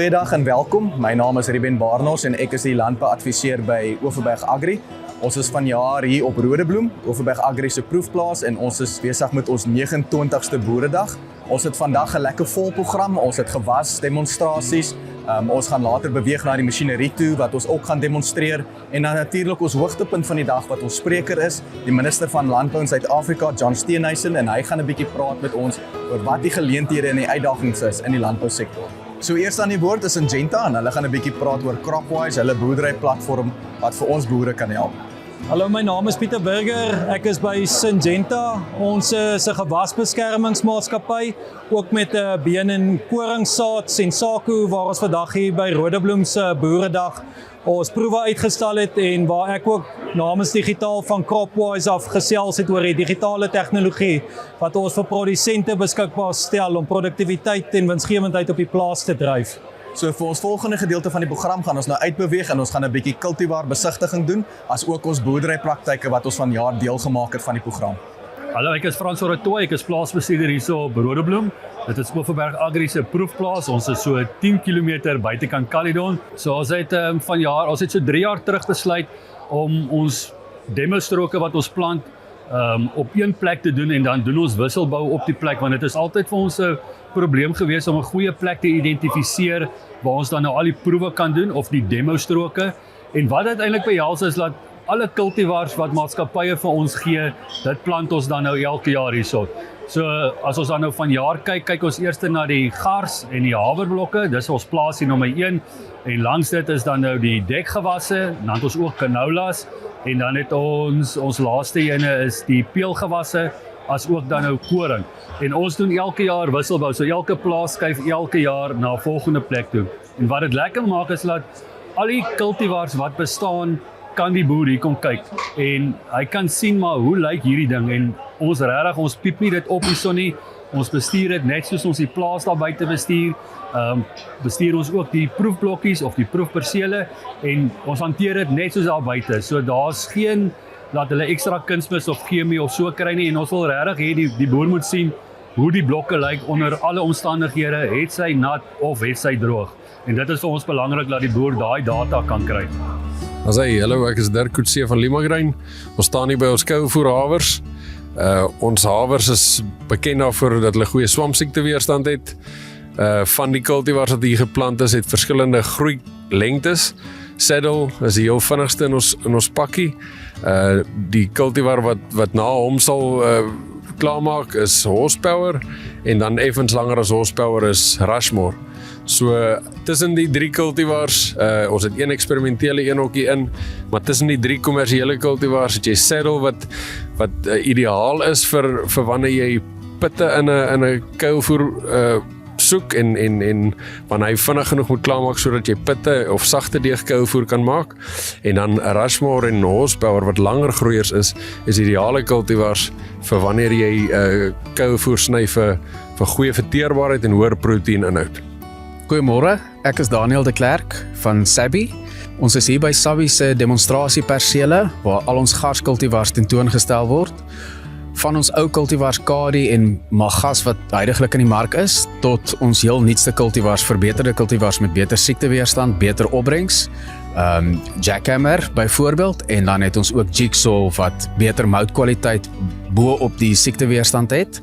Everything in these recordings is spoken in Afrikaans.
Goeiedag en welkom. My naam is Ruben Barnos en ek is die landbouadviseur by Overberg Agri. Ons is vanjaar hier op Rodebloem, Overberg Agri se proefplaas en ons is besig met ons 29ste Boeredag. Ons het vandag 'n lekker vol program. Ons het gewas demonstrasies. Ons gaan later beweeg na die masjinerie toe wat ons ook gaan demonstreer en dan natuurlik ons hoogtepunt van die dag wat ons spreker is, die minister van Landbou in Suid-Afrika, John Steenhuisen, en hy gaan 'n bietjie praat met ons oor wat die geleenthede en die uitdagings is in die landbousektor. So eers aan die woord is Syngenta en hulle gaan 'n bietjie praat oor Cropwise, hulle boerderyplatform wat vir ons boere kan help. Hallo, my naam is Pieter Burger, ek is by Syngenta, ons is 'n gewasbeskermingsmaatskappy, ook met 'n been in koringsaad, Sensaku, waar ons vandag hier by Rodebloem se Boeredag ons proewe uitgestal het en waar ek ook namens digitaal van Cropwise af gesels het oor die digitale tegnologie wat ons vir produsente beskikbaar stel om produktiwiteit en winsgewendheid op die plaas te dryf. So vir ons volgende gedeelte van die program gaan ons nou uitbeweeg en ons gaan 'n bietjie kultivar besigtiging doen, as ook ons boerderypraktyke wat ons vanjaar deelgemaak het van die program. Hallo, ek is Frans Oratoy, ek is plaasbestuurder hierso op Rodebloem. Dit is Overberg Agri se proefplaas. Ons is so 10 km buitekant Caledon. So ons het ons het so 3 jaar terug besluit om ons demostroke wat ons plant op een plek te doen en dan doen ons wisselbou op die plek, want dit is altyd vir ons 'n probleem gewees om 'n goeie plek te identifiseer waar ons dan nou al die proewe kan doen of die demostroke. En wat dit eintlik behels is dat alle kultivars wat maatskappye vir ons gee, dit plant ons dan nou elke jaar hierso. So as ons dan nou vanjaar kyk ons eers na die gars en die haverblokke, dis ons plaasie nommer 1 en langs dit is dan nou die dekgewasse, dan het ons ook canoulas en dan het ons laaste ene is die peelgewasse as ook dan nou koring. En ons doen elke jaar wisselbou, so elke plaas skuif elke jaar na 'n volgende plek toe. En wat dit lekker maak is dat al die kultivars wat bestaan kan die boer hier kom kyk en hy kan sien maar hoe lyk hierdie ding en ons piep nie dit op hierson nie, ons bestuur dit net soos ons die plaas daar buite bestuur, bestuur ons ook die proefblokkies of die proefpersele en ons hanteer dit net soos daar buite, so daar's geen dat hulle ekstra kunsmis of chemie of so kry nie en ons wil regtig hê die boer moet sien hoe die blokke lyk onder alle omstandighede, het sy nat of het sy droog en dit is vir ons belangrik dat die boer daai data kan kry. Hallo, ek is Dirk Coetzee van Limagrein. Ons staan hier by ons kouvoer havers. Ons havers is bekend daarvoor dat hulle goeie swampsiekteweerstand het. Van die cultivars wat hier geplant is, het verskillende groeilengtes. Saddle is die heel vinnigste in ons pakkie. Die cultivar wat na hom sal klaarmaak is Horsepower en dan effens langer as Horsepower is Rushmore. So tussen die 3 cultivars, ons het een eksperimentele eenhokkie in, maar tussen die 3 kommersiële cultivars het jy Saddle wat ideaal is vir wanneer jy pitte in 'n kuilvoer soek en wanneer hy vinnig genoeg moet klaarmaak sodat jy pitte of sagte deeg kuilvoer kan maak. En dan Rushmore en Horsepower wat langer groeiers is ideale cultivars vir wanneer jy kuilvoer sny vir goeie verteerbaarheid en hoër proteïninhoud. Goeiemôre, ek is Daniel de Klerk van Sabby. Ons is hier by Sabby se demonstrasiepersele waar al ons garskultivars tentoongestel word. Van ons ou kultivars Kadi en Magas wat huidiglik in die mark is, tot ons heel nuutste kultivars, verbeterde kultivars met beter siekteweerstand, beter opbrengs, Jackhammer byvoorbeeld, en dan het ons ook Jigsaw wat beter moutkwaliteit bo op die siekteweerstand het,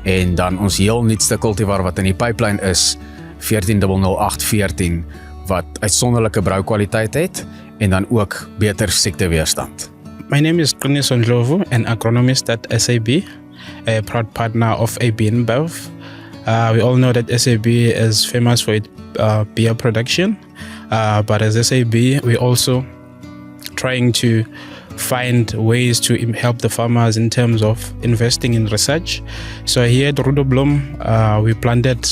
en dan ons heel nuutste kultivar wat in die pipeline is, 14000814 wat uitsonderlike broukwaliteit het en dan ook beter siekteweerstand. My name is Qines Ondlovu, an agronomist at SAB, a proud partner of AB InBev. We all know that SAB is famous for its beer production, but as SAB, we're also trying to find ways to help the farmers in terms of investing in research. So here at Rodebloem, we planted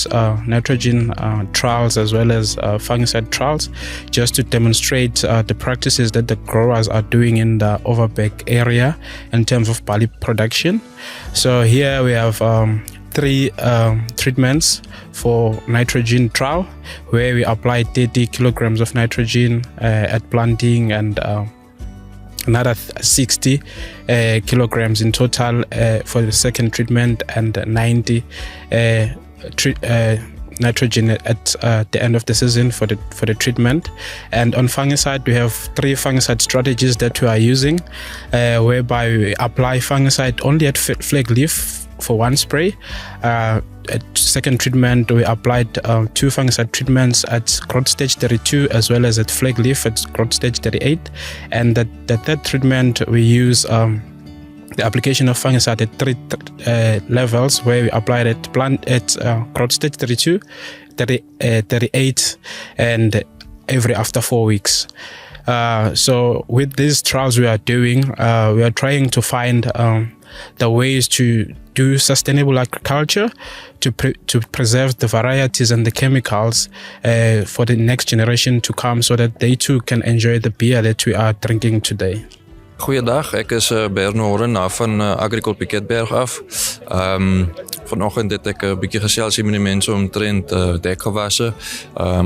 nitrogen trials as well as fungicide trials just to demonstrate the practices that the growers are doing in the Overberg area in terms of barley production. So here we have 3 treatments for nitrogen trial where we apply 30 kilograms of nitrogen at planting and another 60 kilograms in total for the second treatment and 90 nitrogen at the end of the season for the treatment. And on fungicide, we have 3 fungicide strategies that we are using, whereby we apply fungicide only at flag leaf for 1 spray. At second treatment, we applied 2 fungicide treatments at growth stage 32 as well as at flag leaf at growth stage 38. And the third treatment, we use the application of fungicide at 3 levels, where we applied at plant at growth stage 32, 38, and every after 4 weeks. So with these trials we are doing, we are trying to find the ways to do sustainable agriculture, to preserve the varieties and the chemicals for the next generation to come, so that they too can enjoy the beer that we are drinking today. Goeiedag, ek is Berno Horen van Agricol Piketberg af. Vanoggend het ek 'n bietjie gesels met die mense omtrent dekgewasse.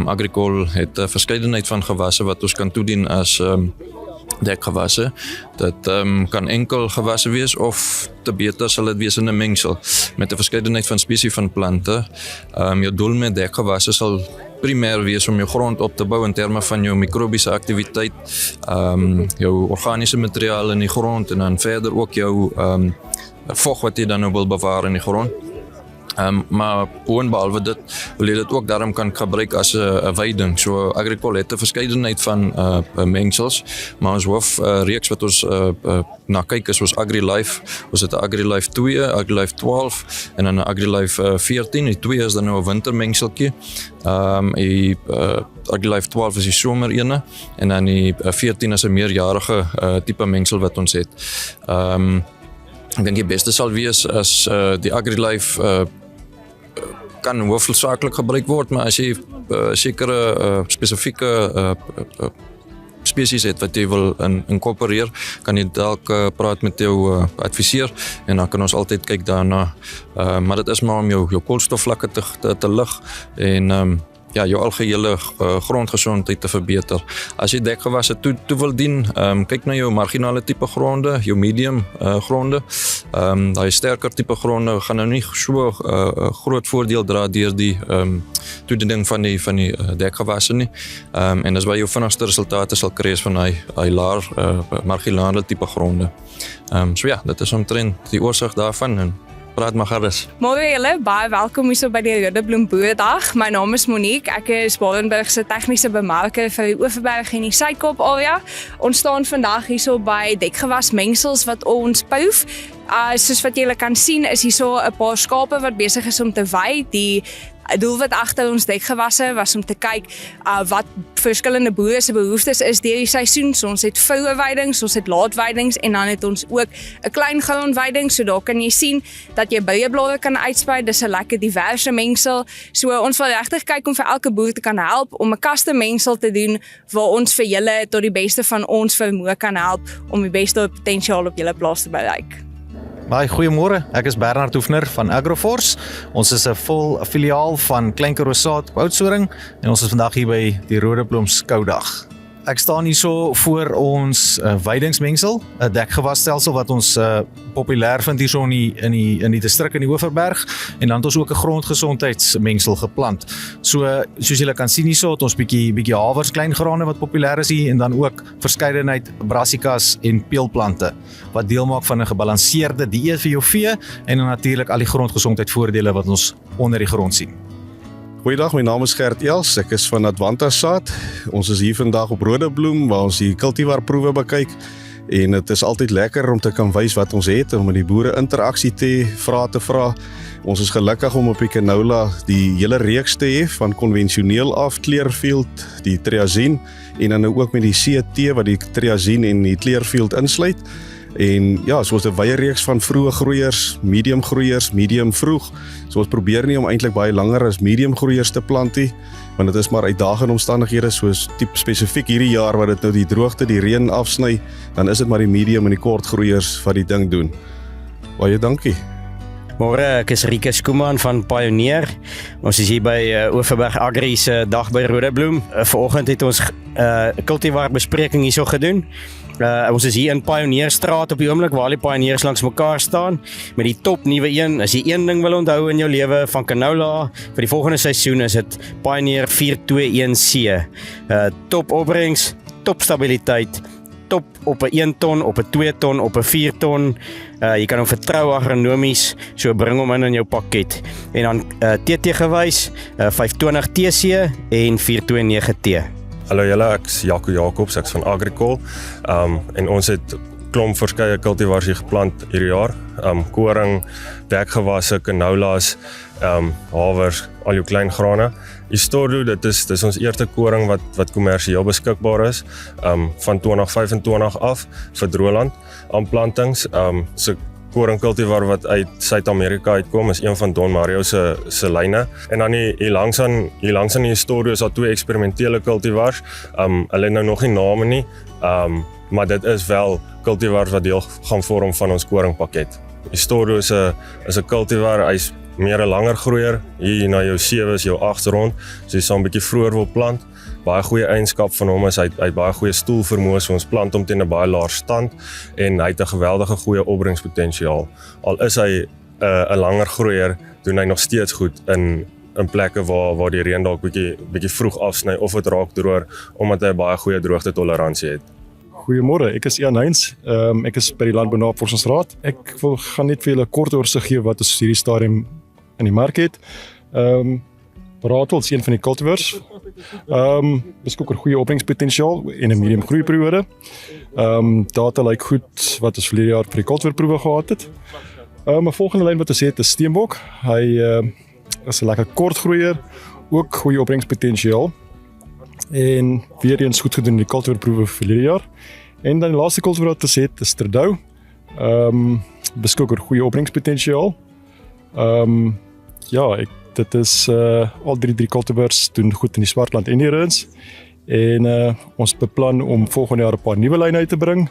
Agricol het 'n verskeidenheid van gewasse wat ons kan toedien as dekgewasse. Dit kan enkel gewasse wees of te beter sal dit wees in 'n mengsel met 'n verskeidenheid van spesies van plante. Jou doel met dekgewasse sal primêr wees om jou grond op te bou in terme van jou mikrobiese aktiwiteit, jou organiese materiaal in die grond en dan verder ook jou vog wat jy dan nou wil bewaar in die grond. Maar boonbehalwe dit wil jy dit ook daarom kan gebruik as 'n veiding. So Agricol het 'n verskeidenheid van mengsels, maar ons hoofreeks wat ons na kyk is ons AgriLife. Ons het 'n AgriLife 2, AgriLife 12 en dan 'n AgriLife 14. Die 2 is dan nou 'n wintermengseltjie. AgriLife 12 is die somer ene en dan die 14 is 'n meerjarige tipe mengsel wat ons het. Ek dink die beste sal wees as die AgriLife kan hoofsaaklik gebruik word, maar as jy sekere spesifieke spesies het wat jy wil incorporeer, kan jy dalk praat met jou adviseur en dan kan ons altyd kyk daarna. Maar dit is maar om jou koolstofvlakke te lig en jou algehele grondgesondheid te verbeter. As jy dekgewasse toe wil dien, kyk na jou marginale tipe gronde, jou medium gronde. Daai sterker tipe gronde gaan nou nie so groot voordeel dra deur die toediening van die dekgewasse nie. En dis waar jou vinnigste resultate sal kry van daai laer marginale tipe gronde. So ja, dit is omtrent die oorsig daarvan en praat maar gerus. Môre julle, baie welkom hier by die Rodebloem Boerdag. My naam is Monique. Ek is Barenberg se tegniese bemarker vir die Oeverberg en die Suidkaap area. Ons staan vandag hier by dekgewasmengsels wat ons proef. Soos wat julle kan sien is hier 'n paar skape wat besig is om te wei. Die doelwit agter ons dekgewasse was om te kyk wat verskillende boere se behoeftes is deur die seisoen. So ons het vroue weidings, ons het laatweidings en dan het ons ook 'n klein grondweiding. So daar kan jy sien dat jy byeblare kan uitsprei. Dis 'n lekker diverse mengsel. So ons wil regtig kyk om vir elke boer te kan help om 'n custom mengsel te doen waar ons vir julle tot die beste van ons vermoë kan help om die beste potensiaal op julle plaas te bereik. Baie goeiemôre, ek is Bernard Hoefner van Agroforce. Ons is 'n vol filiaal van Klein Karoo Saad op Oudtshoorn en ons is vandag hier by die Rodebloem Skoudag. Ek staan hierso voor ons weidingsmengsel, 'n dekgewasstelsel wat ons populêr vind hierso in die distrik in die Oeverberg en dan het ons ook 'n grondgesondheidsmengsel geplant. So soos julle kan sien hierso het ons bietjie hawers, kleingrane wat populêr is hier en dan ook verskeidenheid brassicas en peulplante wat deel maak van 'n gebalanseerde dieet vir jou vee en dan natuurlik al die grondgesondheidsvoordele wat ons onder die grond sien. Goeiedag, my naam is Gert Els, ek is van Advanta Saad. Ons is hier vandag op Rodebloem waar ons die cultivar proewe bekyk en dit is altyd lekker om te kan wys wat ons het, om met die boere interaksie te vra. Ons is gelukkig om op die canola die hele reeks te hê van konvensioneel af, Clearfield, die triazine en dan ook met die CT wat die triazine en die Clearfield insluit. En ja, so ons 'n wye reeks van vroeë groeiers, medium vroeg. So ons probeer nie om eintlik baie langer as medium groeiers te plant nie, want dit is maar uitdagende omstandighede soos tipe spesifiek hierdie jaar wat dit nou die droogte, die reën afsny, dan is dit maar die medium en die kort groeiers wat die ding doen. Baie dankie. Môre, ek is Rikus Koeman van Pioneer. Ons is hier by Oeverberg Agri se dag by Rodebloem. Vanoggend het ons 'n cultivar bespreking hierso gedoen. Ons is hier in Pioneerstraat op die oomblik waar al die Pioneers langs mekaar staan. Met die top nuwe een, as jy een ding wil onthou in jou lewe van canola, vir die volgende seisoen is dit Pioneer 421C. Top opbrengs, top stabiliteit, top op 'n 1 ton, op 'n 2 ton, op 'n 4 ton. Jy kan hom vertrou agronomies, so bring hom in jou pakket. En dan TT gewys, 520 TC en 429T. Hallo julle, ek is Jaco Jacobs, ek is van Agricol. En ons het klomp verskeie cultivars hier geplant hierdie jaar. Koring, dekgewasse, canolas, havers, al jou klein grane. Istordo, dit is ons eerste koring wat kommersieel beskikbaar is, van 2025 af vir Droland aanplantings. So koring cultivar wat uit Suid-Amerika uitkom is een van Don Mario se lyne. En dan hier langs aan die Istordo is daar 2 eksperimentele cultivars. Hulle het nou nog nie name nie, maar dit is wel cultivars wat deel gaan vorm van ons koringpakket. Istordo is 'n cultivar, hy's meer 'n langer groeier, hier na jou 7 is jou 8 rond, so jy sal 'n bietjie vroeër wil plant. Baie goeie eienskap van hom is hy het baie goeie stoelvermoë, so ons plant hom teen 'n baie laer stand en hy het 'n geweldige goeie opbrengspotensiaal. Al is hy 'n langer groeier, doen hy nog steeds goed in plekke waar die reën dalk bietjie vroeg afsny of dit raak droër omdat hy 'n baie goeie droogtetoleransie het. Goeiemôre, ek is Ian Heinz. Ek is by die Landbounavorsingsraad. Ek gaan net vir julle 'n kort oorsig gee wat ons hierdie stadium in die mark het. Bratel is een van die cultivars. Beskik oor goeie opbrengspotensiaal en 'n medium groeiperiode. Data lyk goed wat ons verlede jaar vir die cultivarproewe gehad het. 'n Volgende lyn wat ons het is Steenbok. Hy is 'n lekker kort groeier, ook goeie opbrengspotensiaal. En weer eens goed gedoen in die cultivarproewe vir verlede jaar. En dan die laaste cultivar wat ons het is Terdou. Beskik oor goeie opbrengspotensiaal. Dit is al drie cultivars doen goed in die Swartland en die Rins. En ons beplan om volgende jaar 'n paar nuwe lyne uit te bring. 'n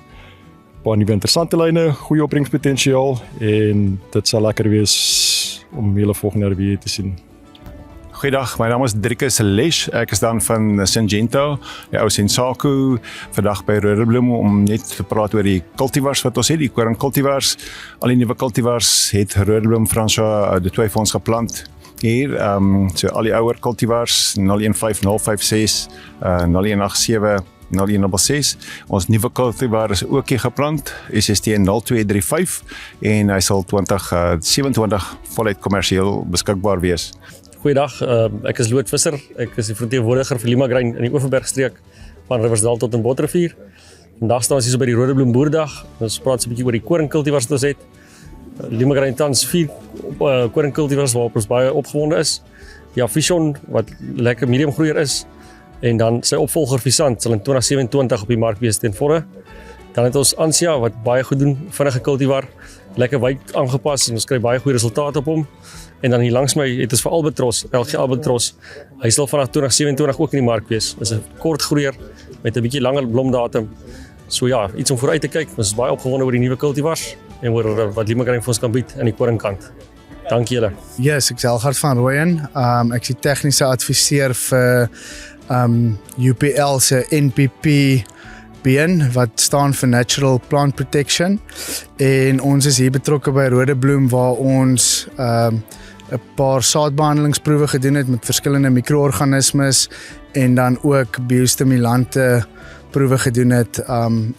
Paar nuwe interessante lyne, goeie opbrengspotensiaal en dit sal lekker wees om julle volgende jaar weer te sien. Goeiedag, my naam is Driekus Lesh, ek is dan van Syngenta, die ou Sensaku, vandag by Rodebloem om net te praat oor die cultivars wat ons het, die koring cultivars. Al die nuwe cultivars het Rodebloem François de Toey vir ons geplant hier, so al die ouer cultivars, 015056, 0187, 0166. Ons nuwe cultivar is ook hier geplant, SST 0235 en hy sal 2027 voluit kommersieel beskikbaar wees. Goeiedag, ek is Loot Visser, ek is die verteenwoordiger vir Limagrain in die Oeverbergstreek van Riversdal tot in Botterivier. Vandag staan ons hier so by die Rodebloem Boerdag, ons praat so 'n bietjie oor die koringkultivars wat ons het. Limagrain tans 4 koringkultivars waarop ons baie opgewonde is. Die Affichon wat lekker medium groeier is en dan sy opvolger Visant sal in 2027 op die mark wees ten volle. Dan het ons Ansia wat baie goed doen, vinnige kultivar, lekker wyd aangepas en ons kry baie goeie resultate op hom. En dan hier langs my het ons vir Albatros, LG Albatros. Hy sal vanaf 2027 ook in die mark wees. Dis 'n kort groeier met 'n bietjie langer blomdatum. So ja, iets om vooruit te kyk. Ons is baie opgewonde oor die nuwe kultivars en oor wat Limagrain vir ons kan bied aan die koringkant. Dankie julle. Yes, ek is Elgard van Rooyen. Ek is die tegniese adviseur vir UPL se NPP BN wat staan vir Natural Plant Protection. En ons is hier betrokke by Rodebloem waar ons 'n paar saadbehandelingsproewe gedoen het met verskillende mikroorganismes en dan ook biostimulante proewe gedoen het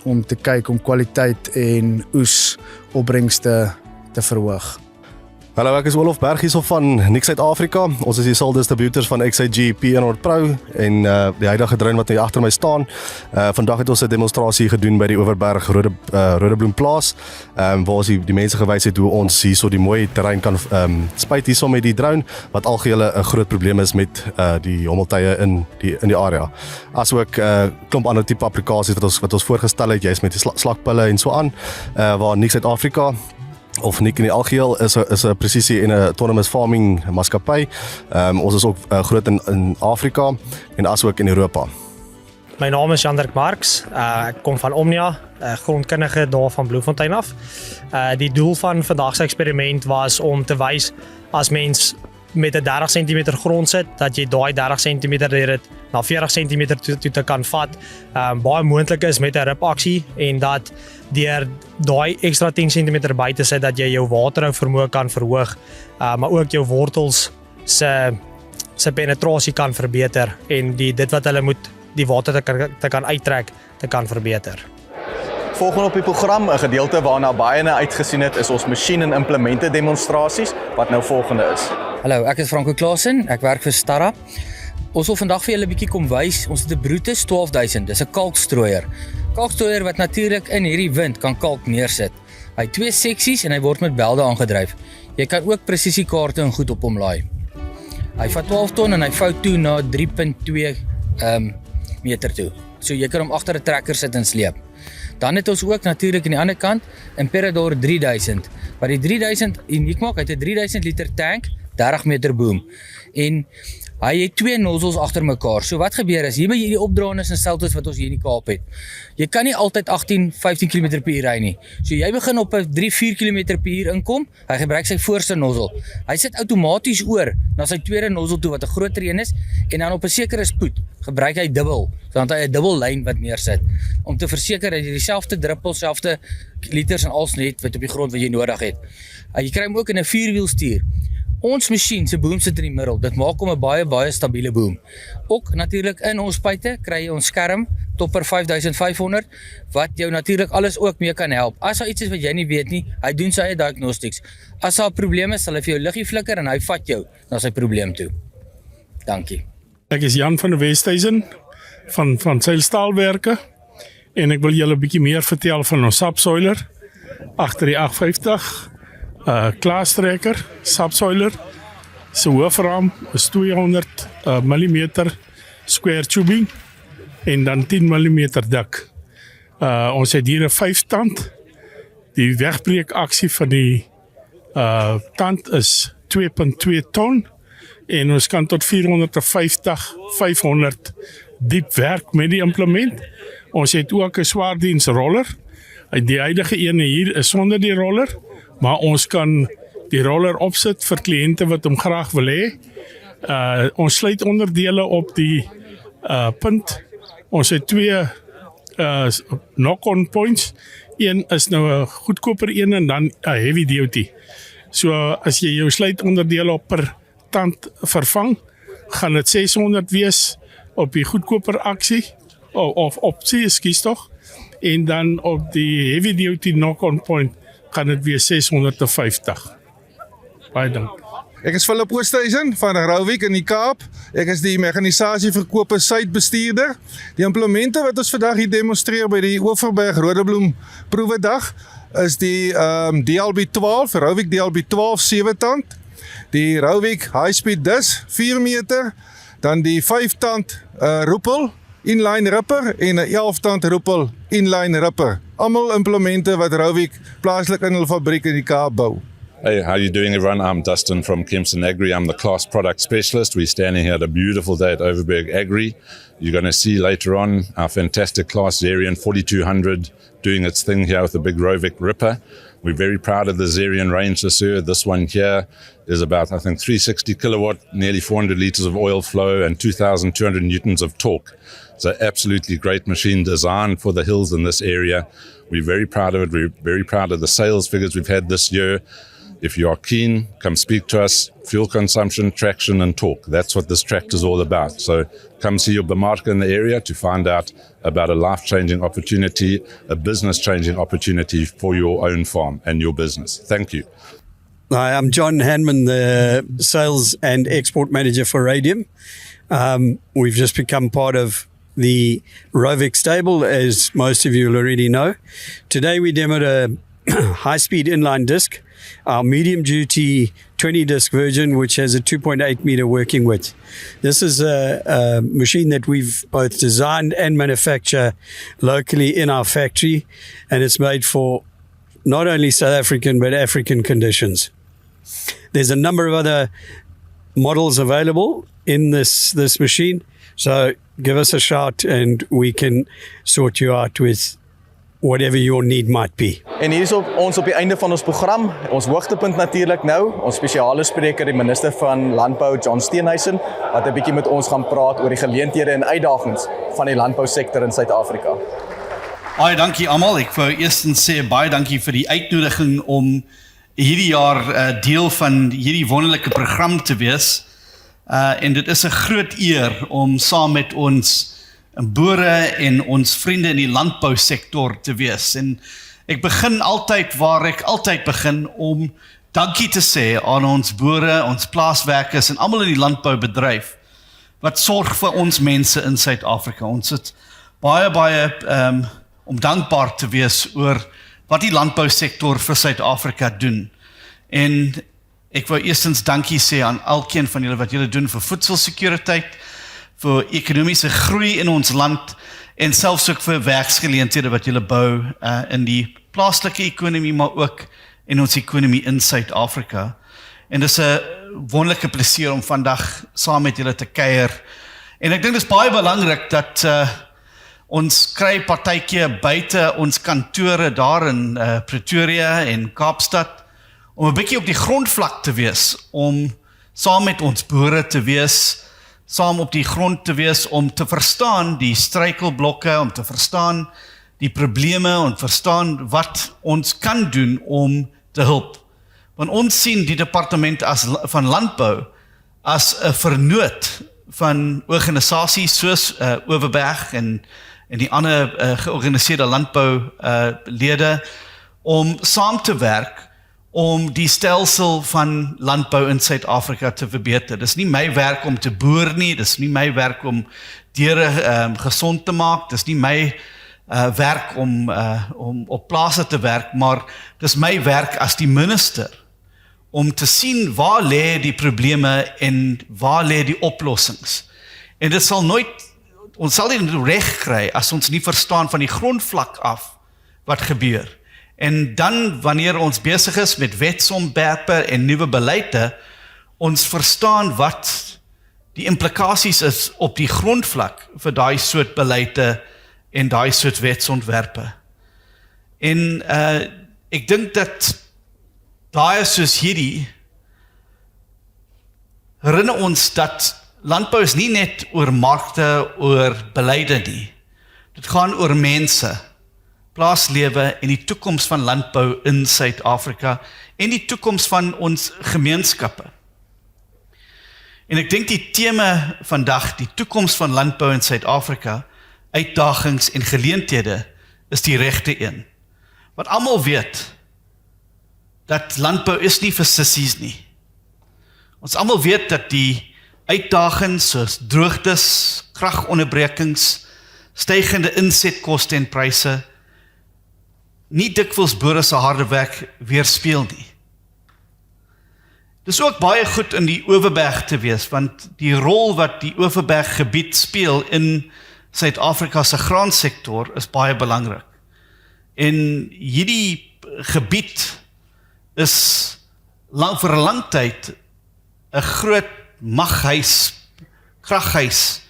om te kyk om kwaliteit en oesopbrengste te verhoog. Hallo, ek is Olof Berg hierso van Nix Suid-Afrika. Ons is die sole distributors van XIG P100 Pro en die huidige druin wat hier agter my staan. Vandag het ons 'n demonstrasie gedoen by die Oeverberg Rodebloem plaas, waar ons die mense gewys het hoe ons hierso die mooi terrein kan spuit hierso met die druin wat algehele 'n groot probleem is met die hommeltye in die area. Asook klomp ander tipe applikasies wat ons voorgestel het, juist met die slakpille en so aan, waar Nix Suid-Afrika of Nick in die algeheel is 'n presisie en 'n autonomous farming maatskappy. Ons is ook groot in Afrika en asook in Europa. My naam is Jan-Dirk Marx. Ek kom van Omnia, grondkundige daar van Bloemfontein af. Die doel van vandag se eksperiment was om te wys as mens met 'n 30 cm grond sit, dat jy daai 30 cm deur dit na 40 cm toe te kan vat. Baie moontlik is met 'n ripaksie en dat deur daai ekstra 10 cm by te sit dat jy jou waterhou vermoë kan verhoog, maar ook jou wortels se penetrasie kan verbeter en dit wat hulle moet die water te kan uittrek te kan verbeter. Volgende op die program, 'n gedeelte waarna baie na uitgesien het, is ons masjien en implemente demonstrasies wat nou volgende is. Hallo, ek is Franco Klaasen, ek werk vir Starra. Ons wil vandag vir julle 'n bietjie kom wys. Ons het 'n Brutus 12000, dis 'n kalkstrooier. Kalkstrooier wat natuurlik in hierdie wind kan kalk neersit. Hy het 2 seksies en hy word met belde aangedryf. Jy kan ook presisiekaarte en goed op hom laai. Hy vat 12 ton en hy vou toe na 3.2 meter toe. So jy kan hom agter 'n trekker sit en sleep. Dan het ons ook natuurlik aan die ander kant 'n Perador 3000. Wat die 3000 uniek maak, hy het 'n 3000 liter tank, 30 meter boom. En hy het 2 nozzels agter mekaar. So wat gebeur is, hier by hierdie opdraandes en seltes wat ons hier in die Kaap het, jy kan nie altyd 18-15 km/h ry nie. So jy begin op 'n 3-4 km/h inkom, hy gebruik sy voorste nozzel. Hy sit outomaties oor na sy tweede nozzel toe wat 'n groter een is, en dan op 'n sekere spoed gebruik hy dubbel. Dan het hy 'n dubbel lyn wat neersit om te verseker dat jy dieselfde druppel, selfde liters en alles net wat op die grond wat jy nodig het. Jy kry hom ook in 'n 4-wielstuur. Ons masjien se boom sit in die middel. Dit maak hom 'n baie stabiele boom. Ook natuurlik in ons spuite kry jy ons skerm Topper 5500 wat jou natuurlik alles ook mee kan help. As daar iets is wat jy nie weet nie, hy doen sy eie diagnostics. As daar 'n probleem is, sal hy vir jou liggie flikker en hy vat jou na sy probleem toe. Dankie. Ek is Jan van der Westhuizen van Seilstaalwerke en ek wil julle 'n bietjie meer vertel van ons subsoiler agter die 850 klaastrekker subsoiler. Se hoofraam is 200 mm square tubing en dan 10 mm dik. Ons het hier 'n 5-tand. Die wegbreekaksie van die tand is 2.2 ton en ons kan tot 450-500 diep werk met die implement. Ons het ook 'n swaardiensroller. Die huidige ene hier is sonder die roller, maar ons kan die roller opsit vir kliënte wat hom graag wil hê. Ons sluit onderdele op die punt. Ons het 2 knock-on points. Een is nou 'n goedkoper een en dan 'n heavy duty. So as jy jou sluitonderdele op per tand vervang, gaan dit 600 wees op die goedkoper aksie of opsie, ekskuus tog. En dan op die heavy duty knock-on point gaan dit weer 650. Baie dankie. Ek is Philip Oosthuizen van Rauwik in die Kaap. Ek is die mekanisasië verkope suidbestuurder. Die implemente wat ons vandag hier demonstreer by die Overberg Rodebloem proewedag is die DLB 12, Rauwik DLB 12 7-tand, die Rauwik High Speed Dis 4 meter, dan die 5-tand roepel inline ripper en 'n 11-tand roepel inline ripper. Almal implemente wat Rauwik plaaslik in hul fabriek in die Kaap bou. Hey, how are you doing everyone? I'm Dustin from Kempston Agri. I'm the class product specialist. We're standing here at a beautiful day at Overberg Agri. You're going to see later on our fantastic class Zerion 4200 doing its thing here with the big Rauwik ripper. We're very proud of the Zerion range this year. This one here is about, I think, 360 kilowatt, nearly 400 liters of oil flow and 2,200 newtons of torque. It's an absolutely great machine designed for the hills in this area. We're very proud of it. We're very proud of the sales figures we've had this year. If you are keen, come speak to us. Fuel consumption, traction and torque. That's what this tractor is all about. So come see your bemarker in the area to find out about a life-changing opportunity, a business-changing opportunity for your own farm and your business. Thank you. Hi, I'm John Hanman, the Sales and Export Manager for Radium. We've just become part of the Rauwik stable, as most of you will already know. Today we demoed a high-speed inline disc, our medium-duty 20-disc version, which has a 2.8 meter working width. This is a machine that we've both designed and manufacture locally in our factory, and it's made for not only South African but African conditions. There's a number of other models available in this machine, so give us a shout and we can sort you out with whatever your need might be. En hier is ons op die einde van ons program. Ons hoogtepunt natuurlik nou, ons spesiale spreker, die minister van Landbou, John Steenhuisen, wat 'n bietjie met ons gaan praat oor die geleenthede en uitdagings van die landbousektor in Suid-Afrika. Baie dankie almal. Ek wou eerstens sê baie dankie vir die uitnodiging om hierdie jaar deel van hierdie wonderlike program te wees. En dit is 'n groot eer om saam met ons boere en ons vriende in die landbousektor te wees. En ek begin altyd waar ek altyd begin om dankie te sê aan ons boere, ons plaaswerkers en almal in die landboubedryf wat sorg vir ons mense in Suid-Afrika. Ons het baie om dankbaar te wees oor wat die landbousektor vir Suid-Afrika doen. En ek wou eerstens dankie sê aan elkeen van julle wat julle doen vir voedselsekuriteit, vir ekonomiese groei in ons land en selfs ook vir werksgeleenthede wat julle bou in die plaaslike ekonomie, maar ook in ons ekonomie in Suid-Afrika. En dis 'n wonderlike plesier om vandag saam met julle te kuier. En ek dink dis baie belangrik dat ons kry partytjie buite ons kantore daar in Pretoria en Kaapstad om 'n bietjie op die grondvlak te wees, om saam met ons boere te wees, saam op die grond te wees, om te verstaan die struikelblokke, om te verstaan die probleme, om te verstaan wat ons kan doen om te help. Want ons sien die departement van landbou as 'n vernoot van organisasies soos Overberg en die ander georganiseerde landboulede om saam te werk om die stelsel van landbou in Suid-Afrika te verbeter. Dis nie my werk om te boer nie, dis nie my werk om diere gesond te maak, dis nie my werk om op plase te werk, maar dis my werk as die minister om te sien waar lê die probleme en waar lê die oplossings. En dit sal ons sal nie reg kry as ons nie verstaan van die grondvlak af wat gebeur. En dan, wanneer ons besig is met wetsontwerpe en nuwe beleide, ons verstaan wat die implikasies is op die grondvlak vir daai soort beleide en daai soort wetsontwerpe. En ek dink dat daai soos hierdie herinner ons dat landbou is nie net oor markte, oor beleide nie. Dit gaan oor mense, plaaslewe en die toekoms van landbou in Suid-Afrika en die toekoms van ons gemeenskappe. En ek dink die tema vandag, die toekoms van landbou in Suid-Afrika, uitdagings en geleenthede, is die regte een. Want almal weet dat landbou is nie vir sissies nie. Ons almal weet dat die uitdagings soos droogtes, kragonderbrekings, stygende insetkoste en pryse nie dikwels boere se harde werk weerspieël nie. Dis ook baie goed in die Overberg te wees, want die rol wat die Overberg gebied speel in Suid-Afrika se graansektor is baie belangrik. En hierdie gebied is vir 'n lang tyd 'n groot maghuis, kraghuis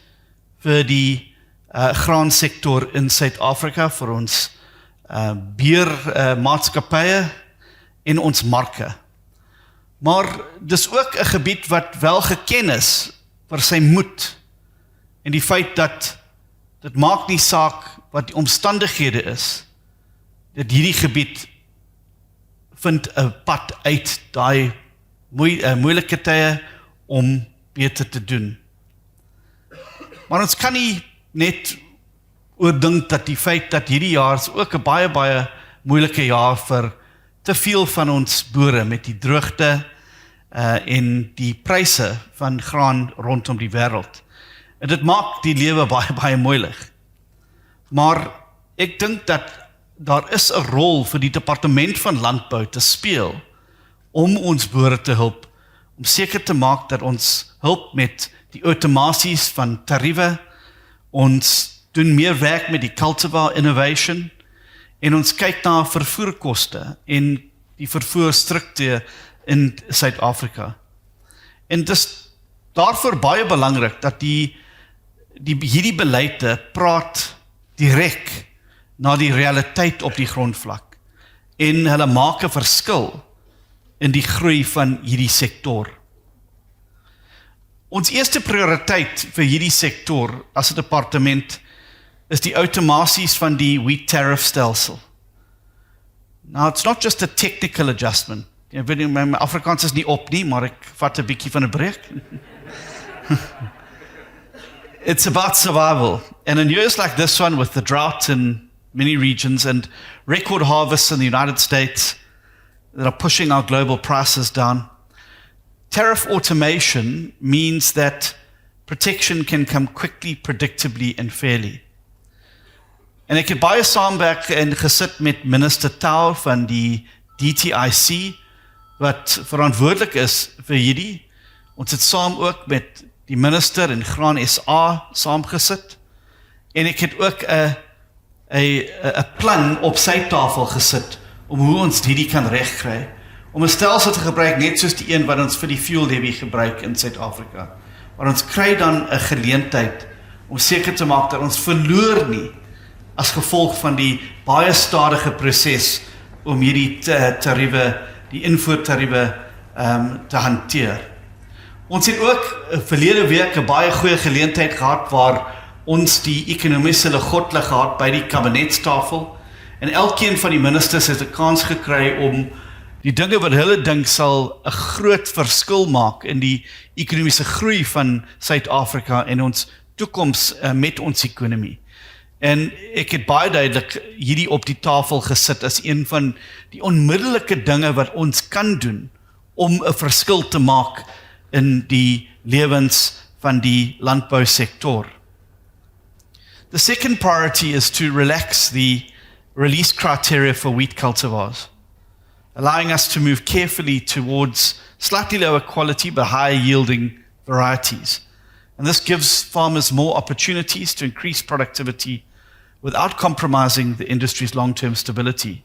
vir die graansektor in Suid-Afrika, vir ons beermaatskappye en ons marke. Maar dis ook 'n gebied wat wel geken is vir sy moed en die feit dat dit maak nie saak wat die omstandighede is, dat hierdie gebied vind 'n pad uit daai moeilike tye om beter te doen. Maar ons kan nie net oordink dat die feit dat hierdie jaar is ook 'n baie moeilike jaar vir te veel van ons boere met die droogte en die pryse van graan rondom die wêreld. En dit maak die lewe baie moeilik. Maar ek dink dat daar is 'n rol vir die departement van landbou te speel om ons boere te help, om seker te maak dat ons help met die outomasies van tariewe, ons doen meer werk met die cultivar innovation en ons kyk na vervoerkoste en die vervoerstruktuur in Suid-Afrika. En dis daarvoor baie belangrik dat hierdie beleide praat direk na die realiteit op die grondvlak en hulle maak 'n verskil in die groei van hierdie sektor. Ons eerste prioriteit vir hierdie sektor as 'n departement is die outomasies van die wheat tariff stelsel. Now, it's not just a technical adjustment. Ek weet nie, my Afrikaans is nie op nie, maar ek vat 'n bietjie van 'n breek. It's about survival. And in years like this one, with the drought in many regions and record harvests in the United States that are pushing our global prices down, tariff automation means that protection can come quickly, predictably and fairly. En ek het baie saamwerk en gesit met Minister Tau van die DTIC, wat verantwoordelik is vir hierdie. Ons het saam ook met die minister en Graan SA saamgesit. En ek het ook 'n plan op sy tafel gesit om hoe ons hierdie kan regkry. Om 'n stelsel te gebruik net soos die een wat ons vir die fuel levy gebruik in Suid-Afrika. Maar ons kry dan 'n geleentheid om seker te maak dat ons verloor nie as gevolg van die baie stadige proses om hierdie tariewe, die invoertariewe te hanteer. Ons het ook verlede week 'n baie goeie geleentheid gehad waar ons die ekonomiese legodlig gehad by die kabinetstafel en elkeen van die ministers het 'n kans gekry om die dinge wat hulle dink sal 'n groot verskil maak in die ekonomiese groei van Suid-Afrika en ons toekoms met ons ekonomie. En ek het baie duidelik hierdie op die tafel gesit as een van die onmiddellike dinge wat ons kan doen om 'n verskil te maak in die lewens van die landbousektor. The second priority is to relax the release criteria for wheat cultivars, allowing us to move carefully towards slightly lower quality but higher yielding varieties. And this gives farmers more opportunities to increase productivity without compromising the industry's long-term stability.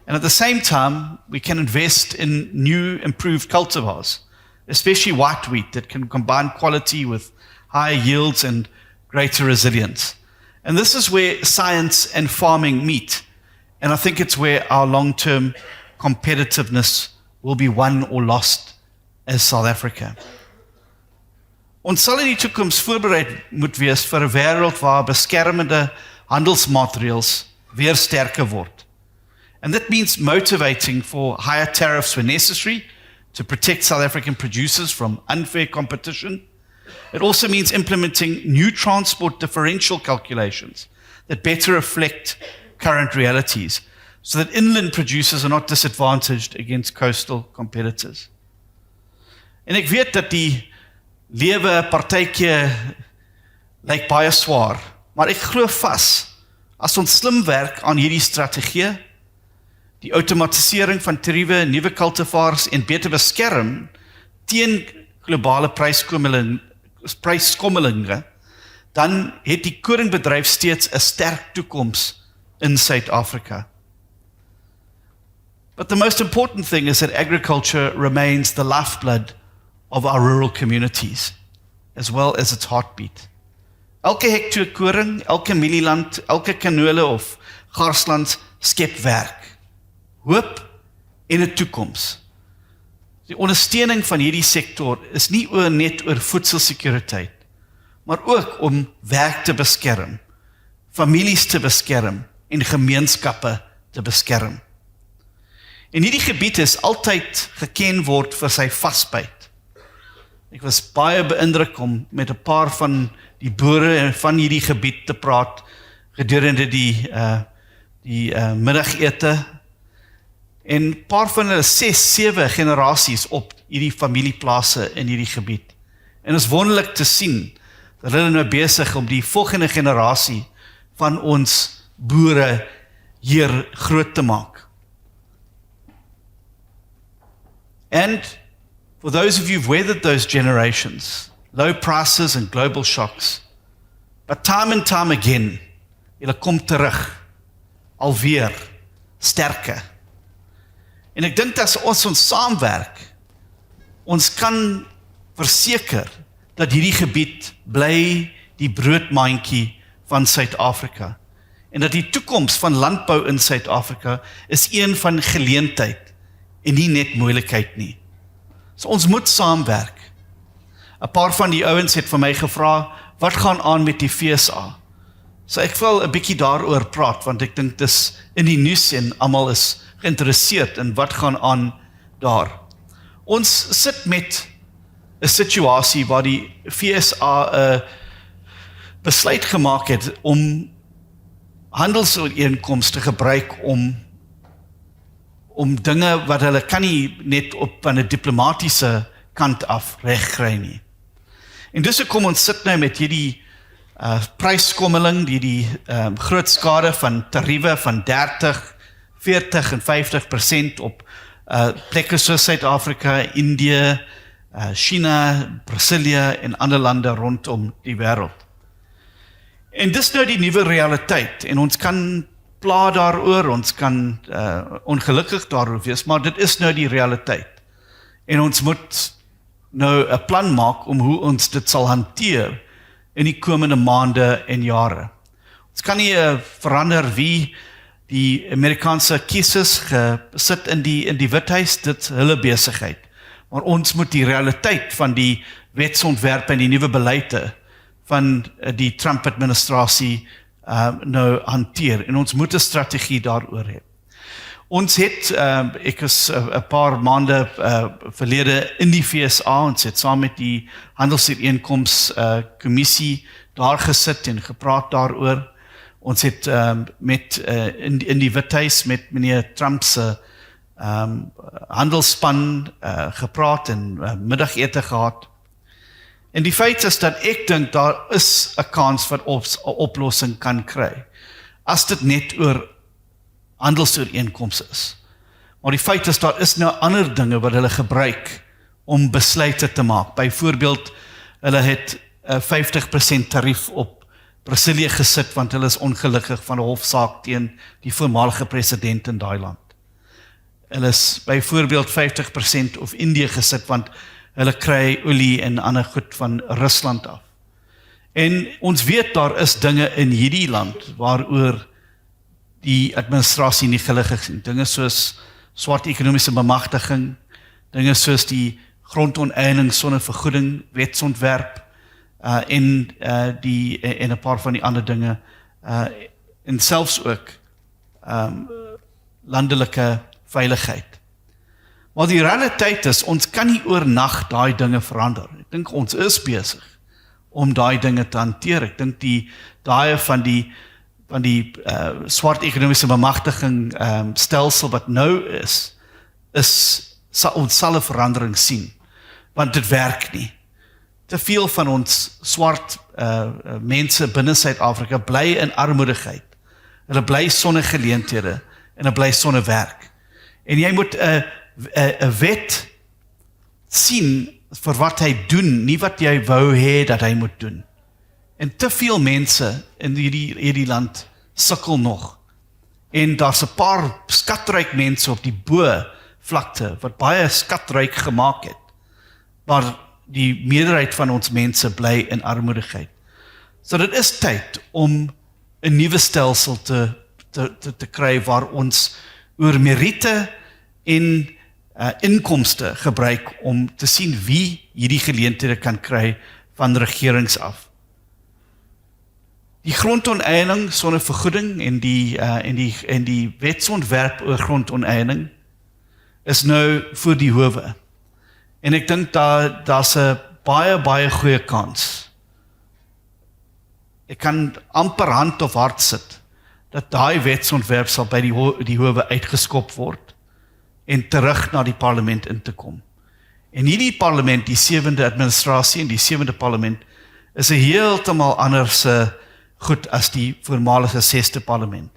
And at the same time, we can invest in new improved cultivars, especially white wheat that can combine quality with higher yields and greater resilience. And this is where science and farming meet. And I think it's where our long-term competitiveness will be won or lost as South Africa. Ons sal in die toekoms voorbereid moet wees vir 'n wêreld waar beskermende handelsmaatreëls weer sterker word. And that means motivating for higher tariffs where necessary to protect South African producers from unfair competition. It also means implementing new transport differential calculations that better reflect current realities so that inland producers are not disadvantaged against coastal competitors. En ek weet dat die lewe partytjie lyk baie swaar, maar ek glo vas as ons slim werk aan hierdie strategie, die outomatisering van tariewe, nuwe cultivars en beter beskerm teen globale pryskommelinge, dan het die koringbedryf steeds 'n sterk toekoms in Suid-Afrika. But the most important thing is that agriculture remains the lifeblood of our rural communities, as well as its heartbeat. Elke hektaar koring, elke mielieland, elke kanole of garsland skep werk, hoop en 'n toekoms. Die ondersteuning van hierdie sektor is nie net oor voedselsekuriteit, maar ook om werk te beskerm, families te beskerm en gemeenskappe te beskerm. En hierdie gebied is altyd geken word vir sy vasbyt. Ek was baie beïndruk om met 'n paar van die boere van hierdie gebied te praat gedurende die middagete. En 'n paar van hulle 6-7 generasies op hierdie familieplase in hierdie gebied. En is wonderlik te sien dat hulle nou besig om die volgende generasie van ons boere hier groot te maak. And for those of you who've weathered those generations, low prices and global shocks, but time and time again, julle kom terug, alweer, sterker. En ek dink dat ons saamwerk, ons kan verseker dat hierdie gebied bly die broodmandjie van Suid-Afrika. en dat die toekoms van landbou in Suid-Afrika is een van geleentheid en nie net moeilikheid nie. So ons moet saamwerk. 'n Paar van die ouens het vir my gevra, wat gaan aan met die FSA? So ek wil 'n bietjie daaroor praat, want ek dink dis in die nuus en almal is geïnteresseerd in wat gaan aan daar. Ons sit met 'n situasie waar die FSA 'n besluit gemaak het om handelsooreenkomste te gebruik om dinge wat hulle kan nie net op van 'n diplomatisiese kant af regkry nie. En dus kom ons sit nou met hierdie pryskommeling, die groot skade van tariewe van 30, 40 en 50% op plekke soos Suid-Afrika, Indië, China, Brasilia en ander lande rondom die wêreld. En dis nou die nuwe realiteit en ons kan pla daaroor, ons kan ongelukkig daaroor wees, maar dit is nou die realiteit. En ons moet nou 'n plan maak om hoe ons dit sal hanteer in die komende maande en jare. Ons kan nie verander wie die Amerikaanse kiesers sit in die Withuis, dit hulle besigheid. Maar ons moet die realiteit van die wetsontwerpe en die nuwe beleide van die Trump-administrasie nou hanteer. En ons moet 'n strategie daaroor hê. Ons het, ek is 'n paar maande verlede in die FSA, ons het saam met die handelsooreenkoms kommissie daar gesit en gepraat daaroor. Ons het in die Withuis met meneer Trump se handelsspan gepraat en middagete gehad. En die feit is dat ek dink daar is 'n kans wat ons 'n oplossing kan kry, as dit net oor handelsooreenkomste is. Maar die feit is, daar is nou ander dinge wat hulle gebruik om besluite te maak. Byvoorbeeld, hulle het 'n 50% tarief op Brasilia gesit, want hulle is ongelukkig van 'n hofsaak teen die voormalige president in daai land. Hulle is byvoorbeeld 50% op Indië gesit, want hulle kry olie en ander goed van Rusland af. En ons weet daar is dinge in hierdie land waaroor die administrasie nie gelukkig is. Dinge soos swart ekonomiese bemagtiging, dinge soos die grondonteiening sonder vergoeding, wetsontwerp en 'n paar van die ander dinge en selfs ook landelike veiligheid. Maar die realiteit is, ons kan nie oornag daai dinge verander. Ek dink ons is besig om daai dinge te hanteer. Ek dink daai van die swart ekonomiese bemagtiging stelsel wat nou ons sal 'n verandering sien, want dit werk nie. Te veel van ons swart mense binne Suid-Afrika bly in armoedigheid. Hulle bly sonder geleenthede en hulle bly sonder werk. En jy moet 'n wet sien vir wat hy doen, nie wat jy wou hê dat hy moet doen. En te veel mense in hierdie land sukkel nog. En daar's 'n paar skatryk mense op die bo vlakte wat baie skatryk gemaak het. Maar die meerderheid van ons mense bly in armoedigheid. So dit is tyd om 'n nuwe stelsel te kry waar ons oor meriete en inkomste gebruik om te sien wie hierdie geleenthede kan kry van regerings af. Die grondonteiening sonder vergoeding en die wetsontwerp oor grondonteiening is nou voor die howe. En ek dink daar's 'n baie goeie kans. Ek kan amper hand op hart sit dat daai wetsontwerp sal by die howe uitgeskop word en terug na die parlement in te kom. En hierdie parlement, die 7de administrasie en die 7de parlement, is 'n heeltemal anderse goed as die voormalige 6de parlement.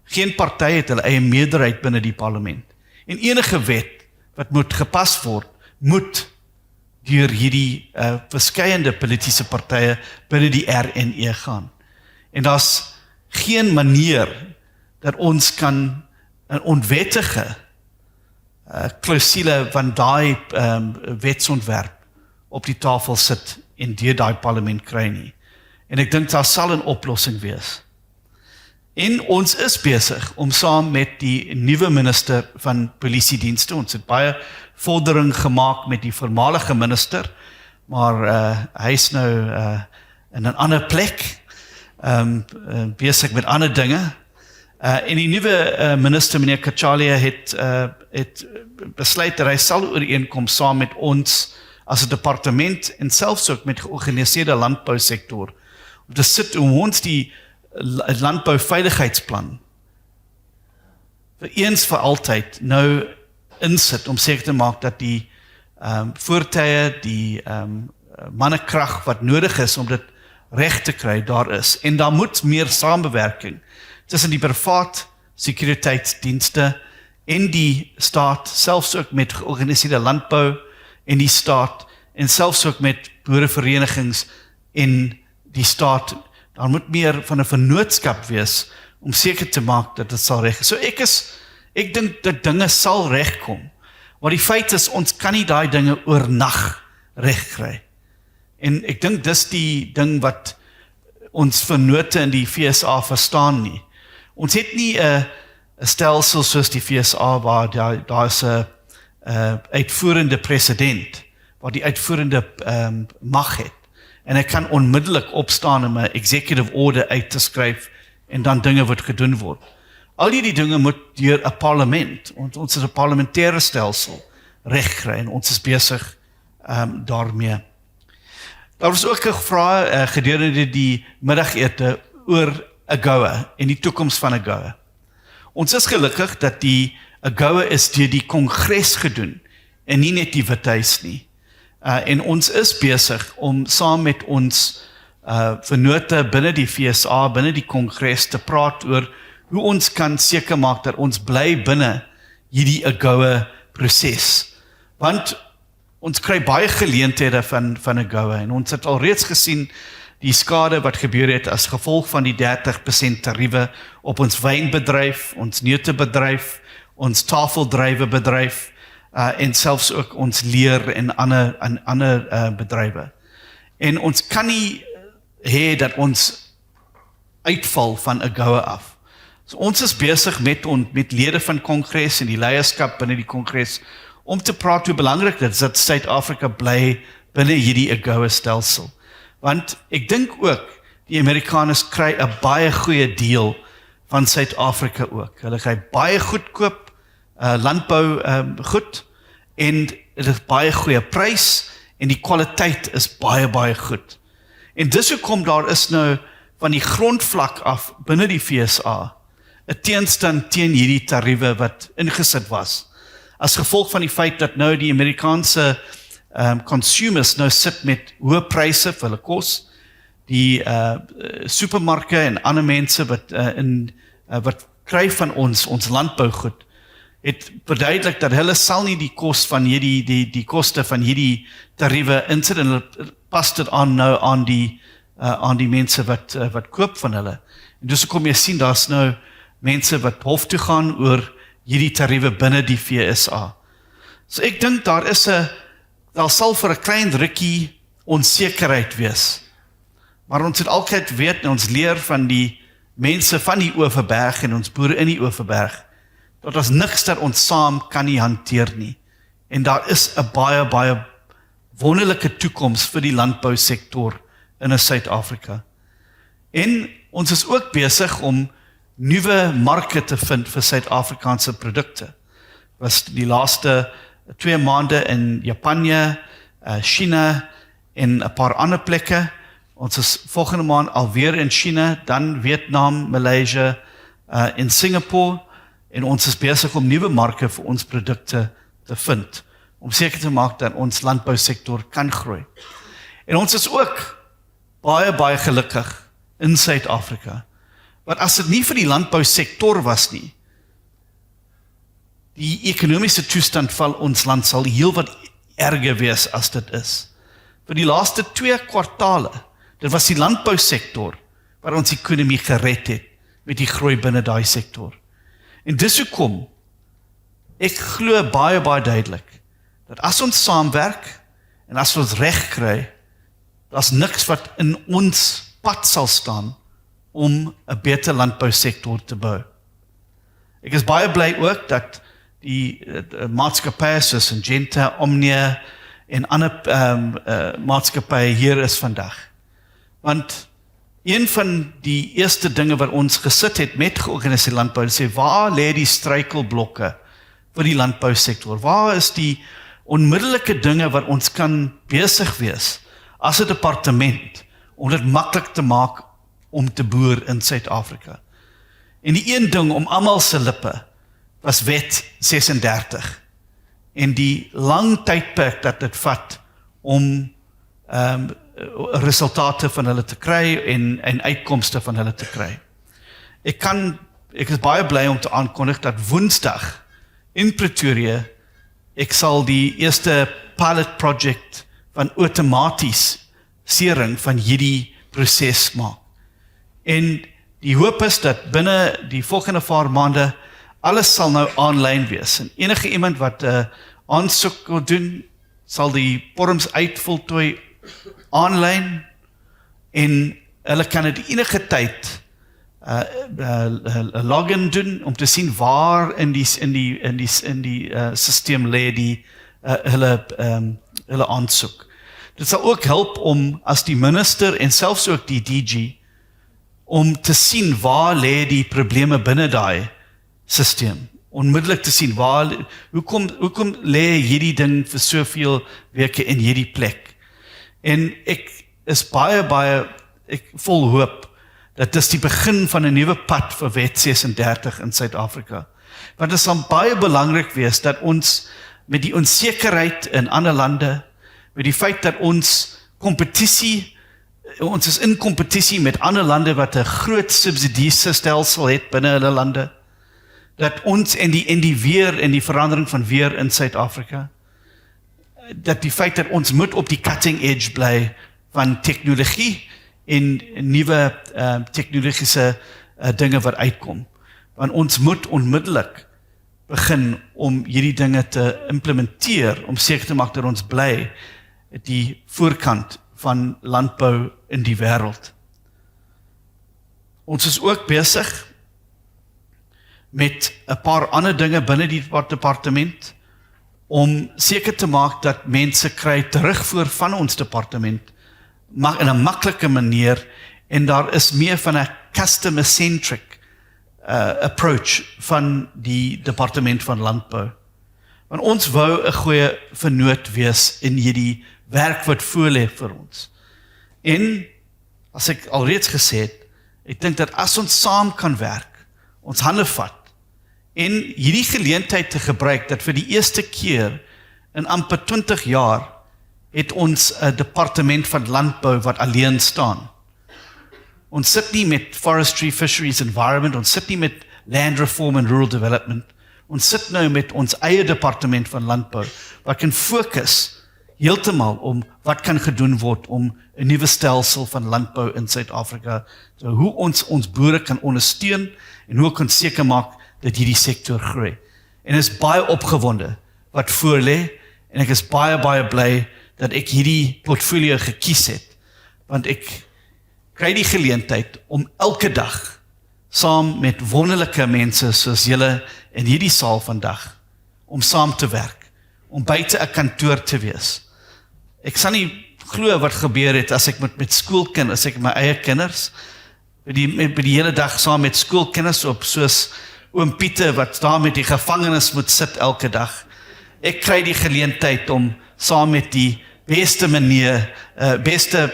Geen party het hulle eie meerderheid binne die parlement. En enige wet wat moet gepas word, moet deur hierdie verskeiende politieke partye binne die RNE gaan. En daar's geen manier dat ons kan 'n onwettige klousule van daai wetsontwerp op die tafel sit en deur daai parlement kry nie. En ek dink daar sal 'n oplossing wees. En ons is besig om saam met die nuwe minister van polisiedienste, ons het baie vordering gemaak met die voormalige minister, maar hy is nou in 'n ander plek, besig met ander dinge. En die nuwe minister, meneer Kachalia, het besluit dat hy sal ooreenkom saam met ons as 'n departement en selfs ook met georganiseerde landbousektor om te sit om ons die landbouveiligheidsplan vir eens vir altyd nou insit om seker te maak dat die voertuie, die mannekrag wat nodig is om dit reg te kry, daar is. En daar moet meer samewerking tussen die privaat sekuriteitsdienste en die staat, selfs ook met georganiseerde landbou en die staat, en selfs ook met boereverenigings en die staat. Daar moet meer van 'n vennootskap wees om seker te maak dat dit sal reg is. So ek dink dat dinge sal regkom. Maar die feit is, ons kan nie daai dinge oornag reg kry. En ek dink dis die ding wat ons vennote in die FSA verstaan nie. Ons het nie 'n stelsel soos die FSA waar daar is 'n uitvoerende president, waar die uitvoerende mag het. En hy kan onmiddellik opstaan om 'n executive order uit te skryf en dan dinge wat gedoen word. Al die dinge moet deur 'n parlement, ons is 'n parlementêre stelsel regkry en ons is besig daarmee. Daar was ook 'n vraag gedurende die middagete oor AGOA en die toekoms van AGOA. Ons is gelukkig dat die AGOA is deur die Kongres gedoen en nie net die Withuis nie. En ons is besig om saam met ons vennote binne die FSA, binne die Kongres te praat oor hoe ons kan seker maak dat ons bly binne hierdie AGOA proses. Want ons kry baie geleenthede van AGOA en ons het alreeds gesien die skade wat gebeur het as gevolg van die 30% tariewe op ons wynbedryf, ons neutebedryf, ons tafeldrywe-bedryf en selfs ook ons leer en ander bedrywe. En ons kan nie hê dat ons uitval van AGOA af. So ons is besig met lede van Kongres en die leierskap binne die Kongres om te praat hoe belangrik dit is dat Suid-Afrika bly binne hierdie AGOA stelsel. Want ek dink ook die Amerikaners kry 'n baie goeie deal van Suid-Afrika ook. Hulle kry baie goedkoop landbou goed en dit is baie goeie prys en die kwaliteit is baie goed. En dis hoekom daar is nou van die grondvlak af binne die FSA 'n teenstand teen hierdie tariewe wat ingesit was. As gevolg van die feit dat nou die Amerikaanse consumers nou sit met hoë pryse vir hulle kos, die supermarkte en ander mense wat kry van ons landbougoed, het verduidelik dat hulle sal nie die kos van die koste van hierdie tariewe insit en hulle pas dit aan nou aan die mense wat koop van hulle. En dus kom jy sien daar's nou mense wat hof toe gaan oor hierdie tariewe binne die FSA. So ek dink daar sal vir 'n klein rukkie onsekerheid wees. Maar ons het altyd weet en ons leer van die mense van die Oeverberg en ons boere in die Oeverberg, dat ons niks dat ons saam kan nie hanteer nie. En daar is 'n baie wonderlike toekoms vir die landbousektor in Suid-Afrika. En ons is ook besig om nuwe marke te vind vir Suid-Afrikaanse produkte. Was die laaste 2 maande in Japanje, China en 'n paar ander plekke. Ons is volgende maand alweer in China, dan Vietnam, Maleisië en Singapore. En ons is besig om nuwe marke vir ons produkte te vind, om seker te maak dat ons landbousektor kan groei. En ons is ook baie gelukkig in Suid-Afrika. Want as dit nie vir die landbousektor was nie, die ekonomiese toestand van ons land sal heel wat erger wees as dit is. Vir die laaste 2 kwartale, dit was die landbousektor wat ons ekonomie gered het met die groei binne daai sektor. En dis hoekom ek glo baie duidelik dat as ons saamwerk en as ons reg kry, daar's niks wat in ons pad sal staan om 'n beter landbousektor te bou. Ek is baie bly ook dat die maatskappye soos Syngenta, Omnia en ander maatskappye hier is vandag. Want een van die eerste dinge wat ons gesit het met georganiseerde landbou, sê waar lê die struikelblokke vir die landbousektor? Waar is die onmiddellike dinge wat ons kan besig wees as 'n departement om dit maklik te maak om te boer in Suid-Afrika? En die een ding om almal se lippe was wet 36 en die lang tydperk dat dit vat om resultate van hulle te kry en uitkomste van hulle te kry. Ek is baie bly om te aankondig dat Woensdag in Pretoria ek sal die eerste pilot project van outomatisering van hierdie proses maak. En die hoop is dat binne die volgende paar maande alles sal nou aanlyn wees. En enige iemand wat aansoek wil doen, sal die vorms uitvoltooi aanlyn en hulle kan dit enige tyd login doen om te sien waar in die stelsel lê die hulle aansoek. Dit sal ook help om as die minister en selfs ook die DG om te sien waar lê die probleme binne daai stelsel. Onmiddellik te sien hoekom lê hierdie ding vir soveel weke in hierdie plek. En ek is baie vol hoop dat dis die begin van 'n nuwe pad vir wet 36 in Suid-Afrika. Want dit sal baie belangrik wees dat ons met die onsekerheid in ander lande, met die feit dat ons is in kompetisie met ander lande wat 'n groot subsidiestelsel het binne hulle lande, dat ons en die weer en die verandering van weer in Suid-Afrika, dat die feit dat ons moet op die cutting edge bly van tegnologie en nuwe tegnologiese dinge wat uitkom. Want ons moet onmiddellik begin om hierdie dinge te implementeer, om seker te maak dat ons bly die voorkant van landbou in die wêreld. Ons is ook besig met 'n paar ander dinge binne die departement om seker te maak dat mense kry terugvoer van ons departement in 'n maklike manier en daar is meer van 'n customer-centric approach van die departement van landbou. Want ons wou 'n goeie vernoot wees in hierdie werk wat voorlê vir ons. En as ek alreeds gesê het, ek dink dat as ons saam kan werk, ons hande vat en hierdie geleentheid te gebruik dat vir die eerste keer in amper 20 jaar het ons 'n departement van landbou wat alleen staan. Ons sit nie met forestry, fisheries, environment, ons sit nie met land reform and rural development. Ons sit nou met ons eie departement van landbou wat kan fokus heeltemal om wat kan gedoen word om 'n nuwe stelsel van landbou in Suid-Afrika, so hoe ons boere kan ondersteun en hoe kan seker maak dat hierdie sektor groei. En is baie opgewonde wat voor lê en ek is baie bly dat ek hierdie portfolio gekies het, want ek kry die geleentheid om elke dag saam met wonderlike mense soos julle in hierdie saal vandag om saam te werk, om buite 'n kantoor te wees. Ek sal nie glo wat gebeur het as ek met skoolkinders, as ek my eie kinders by die hele dag saam met skoolkinders op soos oom Pieter wat daar met die gevangenes moet sit elke dag. Ek kry die geleentheid om saam met die beste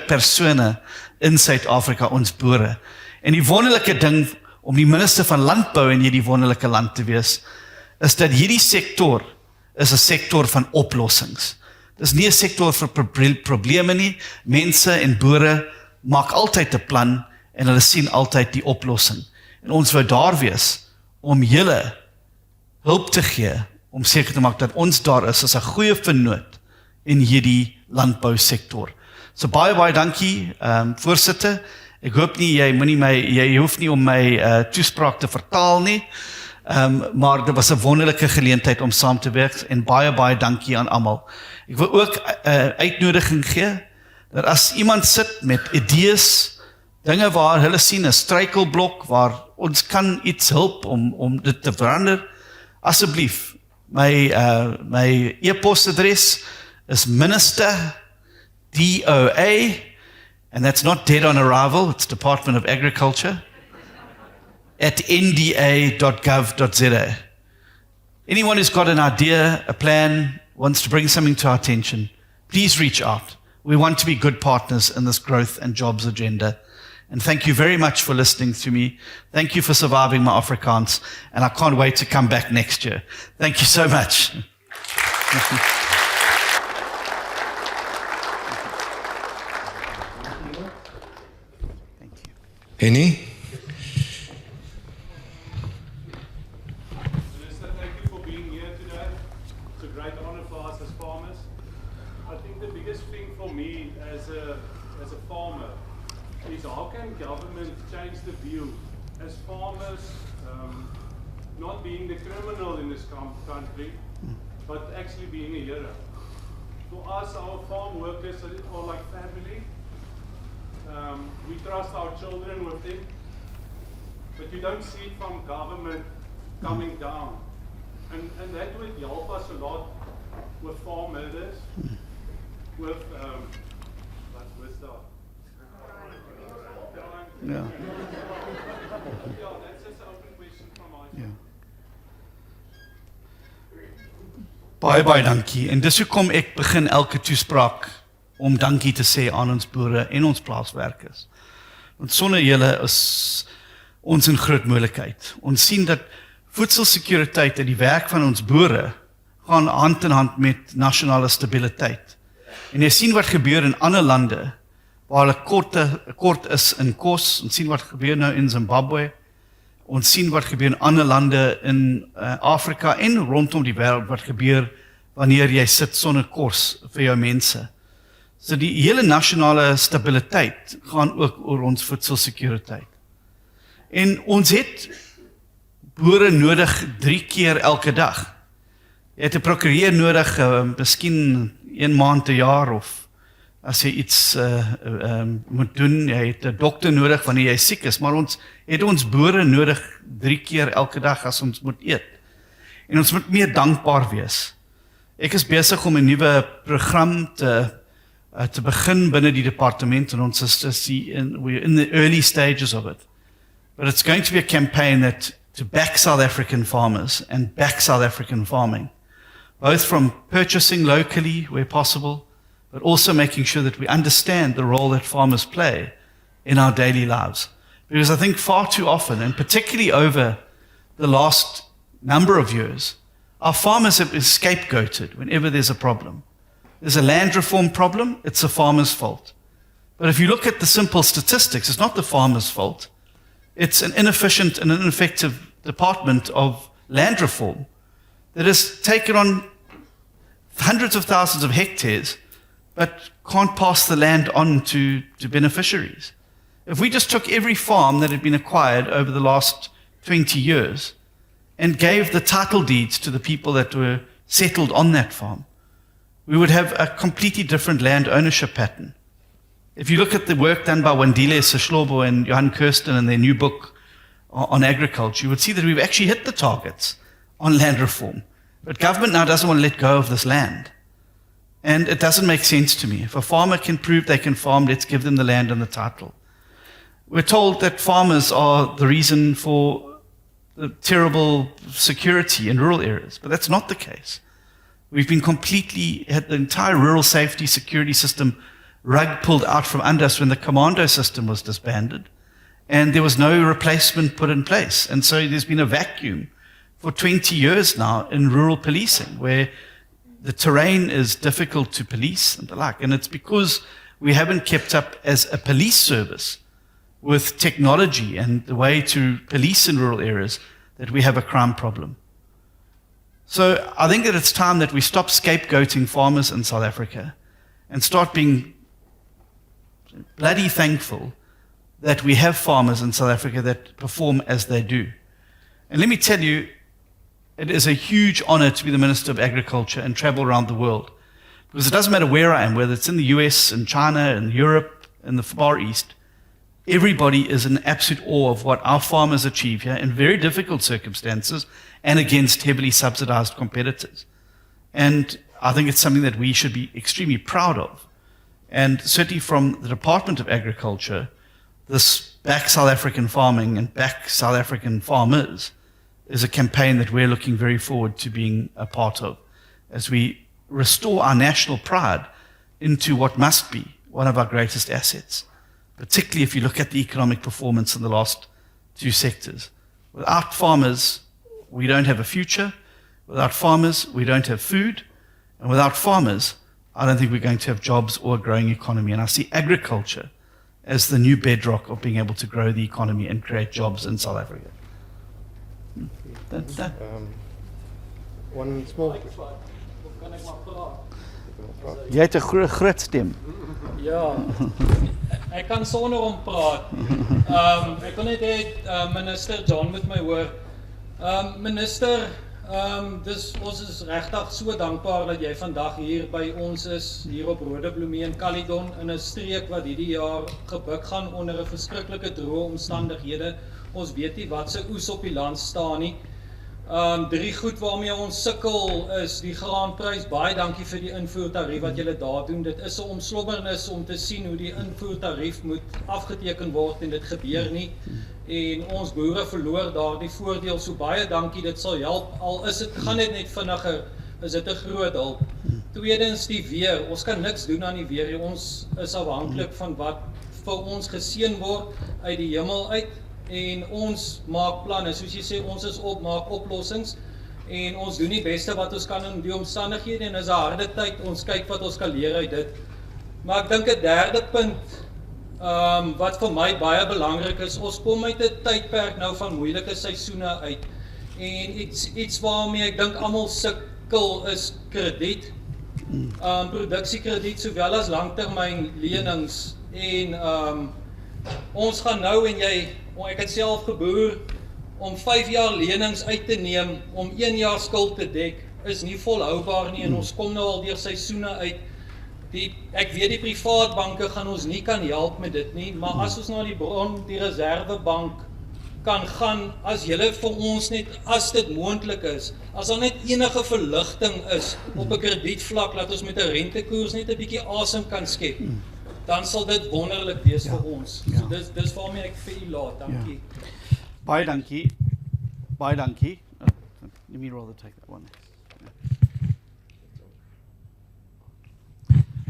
persone in Suid-Afrika, ons boere. En die wonderlike ding om die minister van landbou in hierdie wonderlike land te wees, is dat hierdie sektor is 'n sektor van oplossings. Dis nie 'n sektor vir probleme nie. Mense en boere maak altyd 'n plan en hulle sien altyd die oplossing. En ons wou daar wees om julle hulp te gee, om seker te maak dat ons daar is as 'n goeie vernoot in hierdie landbousektor. So baie dankie, voorsitter. Ek hoop nie jy hoef nie om my toespraak te vertaal nie. Maar dit was 'n wonderlike geleentheid om saam te werk en baie dankie aan almal. Ek wil ook 'n uitnodiging gee dat as iemand sit met idees dinge waar hulle sien 'n struikelblok waar ons kan iets help om dit te verander, asseblief, my e-posadres is minister, DOA, and that's not dead on arrival, it's Department of Agriculture, @nda.gov.za. Anyone who's got an idea, a plan, wants to bring something to our attention, please reach out. We want to be good partners in this growth and jobs agenda. And thank you very much for listening to me. Thank you for surviving my Afrikaans, and I can't wait to come back next year. Thank you so much. Henny? Minister, thank you for being here today. It's a great honor for us as farmers. I think the biggest thing for me as a farmer is how can government change the view as farmers not being the criminal in this country, but actually being a hero. For us, our farm workers are like family. We trust our children with them, but you don't see it from government coming down. And that would help us a lot with farm murders, with what's that? Yeah. Yeah, that's just an open question from my side. Baie dankie. En dis hoekom ek begin elke toespraak om dankie te sê aan ons boere en ons plaaswerkers. Want sonder julle is ons in groot moeilikheid. Ons sien dat voedselsekuriteit en die werk van ons boere gaan hand in hand met nasionale stabiliteit. En jy sien wat gebeur in ander lande waar hulle kort is in kos. Ons sien wat gebeur nou in Zimbabwe. Ons sien wat gebeur in ander lande in Afrika en rondom die wêreld wat gebeur wanneer jy sit sonder kos vir jou mense. So die hele nasionale stabiliteit gaan ook oor ons voedselsekuriteit. En ons het boere nodig 3 keer elke dag. Jy het 'n prokureur nodig, miskien 1 maand 'n jaar, of as jy iets moet doen, jy het 'n dokter nodig wanneer jy siek is, maar ons het ons boere nodig 3 keer elke dag as ons moet eet. En ons moet meer dankbaar wees. Ek is besig om 'n nuwe program te begin binne die departement, en ons is we're in the early stages of it. But it's going to be a campaign to back South African farmers and back South African farming, both from purchasing locally where possible, but also making sure that we understand the role that farmers play in our daily lives. Because I think far too often, and particularly over the last number of years, our farmers have been scapegoated whenever there's a problem. There's a land reform problem, it's the farmer's fault. But if you look at the simple statistics, it's not the farmer's fault. It's an inefficient and an ineffective department of land reform that has taken on hundreds of thousands of hectares, but can't pass the land on to beneficiaries. If we just took every farm that had been acquired over the last 20 years and gave the title deeds to the people that were settled on that farm, we would have a completely different land ownership pattern. If you look at the work done by Wandile Seshlobo and Johan Kirsten in their new book on agriculture, you would see that we've actually hit the targets on land reform. But government now doesn't want to let go of this land. And it doesn't make sense to me. If a farmer can prove they can farm, let's give them the land and the title. We're told that farmers are the reason for the terrible security in rural areas, but that's not the case. We've been had the entire rural safety security system rug pulled out from under us when the commando system was disbanded, and there was no replacement put in place. And so there's been a vacuum for 20 years now in rural policing, where the terrain is difficult to police and the like. And it's because we haven't kept up as a police service with technology and the way to police in rural areas that we have a crime problem. So I think that it's time that we stop scapegoating farmers in South Africa and start being bloody thankful that we have farmers in South Africa that perform as they do. And let me tell you, it is a huge honor to be the Minister of Agriculture and travel around the world. Because it doesn't matter where I am, whether it's in the US, in China, in Europe, in the Far East, everybody is in absolute awe of what our farmers achieve here in very difficult circumstances and against heavily subsidized competitors. And I think it's something that we should be extremely proud of. And certainly from the Department of Agriculture, this Back South African Farming and Back South African Farmers is a campaign that we're looking very forward to being a part of as we restore our national pride into what must be one of our greatest assets, particularly if you look at the economic performance in the last two sectors. Without farmers, we don't have a future. Without farmers, we don't have food. And without farmers, I don't think we're going to have jobs or a growing economy. And I see agriculture as the new bedrock of being able to grow the economy and create jobs in South Africa. One small. Jy het 'n groot stem. Ja. Ek kan sonder hom praat. Ek wil net hê minister John moet my hoor. Minister, ons is regtig so dankbaar dat jy vandag hier by ons is, hier op Rodebloemie in Caledon, in 'n streek wat hierdie jaar gebuk gaan onder 'n verskriklike droë omstandighede. Ons weet nie wat se oes op die land staan nie. 3 goed waarmee ons sukkel is die graanprys. Baie dankie vir die invoertarief wat julle daar doen. Dit is 'n omslommernis om te sien hoe die invoertarief moet afgeteken word en dit gebeur nie. En ons boere verloor daardie voordeel. So baie dankie, dit sal help. Al is dit gaan net vinniger, is dit 'n groot hulp. Tweedens die weer. Ons kan niks doen aan die weer. Ons is afhanklik van wat vir ons geseën word uit die hemel uit. En ons maak planne, soos jy sê, ons is maak oplossings en ons doen die beste wat ons kan in die omstandighede en is 'n harde tyd, ons kyk wat ons kan leer uit dit. Maar ek dink 'n derde punt wat vir my baie belangrik is, ons kom uit 'n tydperk nou van moeilike seisoene uit en iets waarmee ek dink almal sukkel is krediet, produksiekrediet sowel as langtermyn lenings en ons gaan nou en ek het self geboer om 5 jaar lenings uit te neem om 1 jaar skuld te dek is nie volhoubaar nie en ons kom nou al deur seisoene uit. Ek weet die privaat banke gaan ons nie kan help met dit nie, maar as ons na die bron, die reservebank kan gaan, as julle vir ons net, as dit moontlik is, as daar net enige verligting is op 'n kredietvlak, dat ons met 'n rentekoers net 'n bietjie asem kan skep, dan sal dit wonderlik wees vir ons. So dis waarmee ek vir u laat. Dankie. Baie dankie. Baie dankie. Let me rather take that one.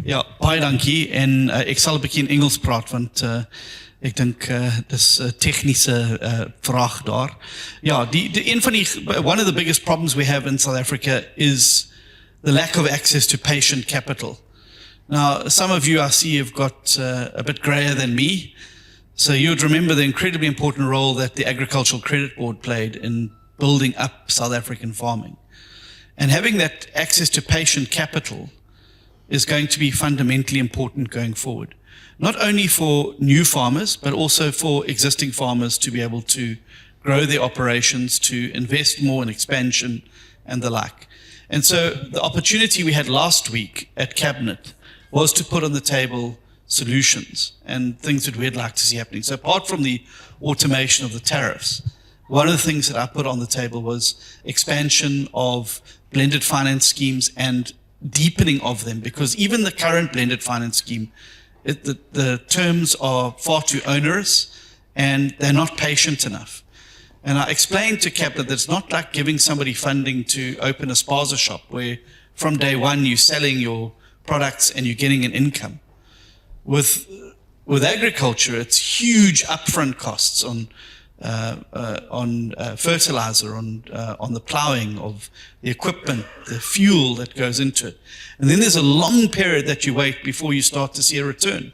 Ja, baie dankie en ek sal 'n bietjie in Engels praat want ek dink dis 'n tegniese vraag daar. Ja, one of the biggest problems we have in South Africa is the lack of access to patient capital. Now, some of you I see have got a bit grayer than me, so you would remember the incredibly important role that the Agricultural Credit Board played in building up South African farming. And having that access to patient capital is going to be fundamentally important going forward. Not only for new farmers, but also for existing farmers to be able to grow their operations, to invest more in expansion and the like. And so the opportunity we had last week at Cabinet was to put on the table solutions and things that we'd like to see happening. So apart from the automation of the tariffs, one of the things that I put on the table was expansion of blended finance schemes and deepening of them, because even the current blended finance scheme, the terms are far too onerous and they're not patient enough. And I explained to Cabinet that it's not like giving somebody funding to open a spaza shop where from day one you're selling your products and you're getting an income. With agriculture, it's huge upfront costs on fertilizer, on the plowing of the equipment, the fuel that goes into it. And then there's a long period that you wait before you start to see a return.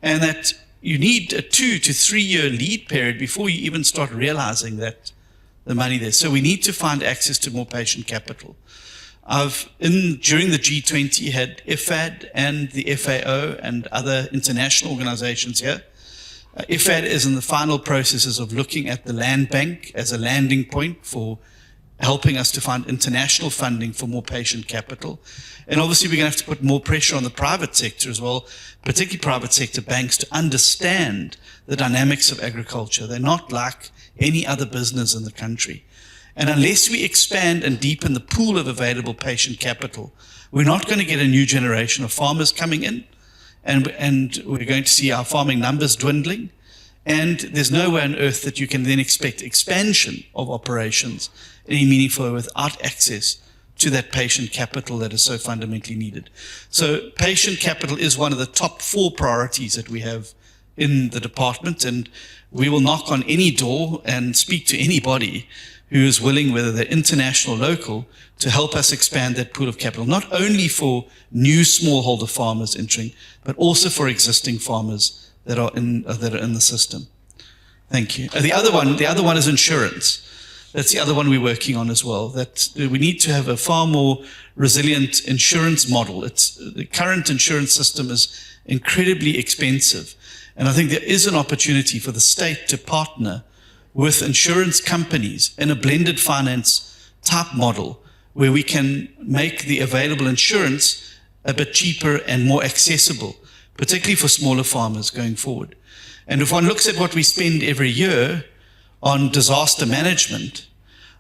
And that you need a 2 to 3 year lead period before you even start realizing that the money there. So we need to find access to more patient capital. During the G20 had IFAD and the FAO and other international organizations here. IFAD is in the final processes of looking at the land bank as a landing point for helping us to find international funding for more patient capital. And obviously, we're going to have to put more pressure on the private sector as well, particularly private sector banks, to understand the dynamics of agriculture. They're not like any other business in the country. And unless we expand and deepen the pool of available patient capital, we're not going to get a new generation of farmers coming in, and we're going to see our farming numbers dwindling. And there's no way on earth that you can then expect expansion of operations in any meaningful way without access to that patient capital that is so fundamentally needed. So patient capital is one of the top 4 priorities that we have in the department, and we will knock on any door and speak to anybody who is willing, whether they're international or local, to help us expand that pool of capital, not only for new smallholder farmers entering, but also for existing farmers that are in the system. Thank you. The other one is insurance. That's the other one we're working on as well. That we need to have a far more resilient insurance model. The current insurance system is incredibly expensive, and I think there is an opportunity for the state to partner with insurance companies in a blended finance type model, where we can make the available insurance a bit cheaper and more accessible, particularly for smaller farmers going forward. And if one looks at what we spend every year on disaster management,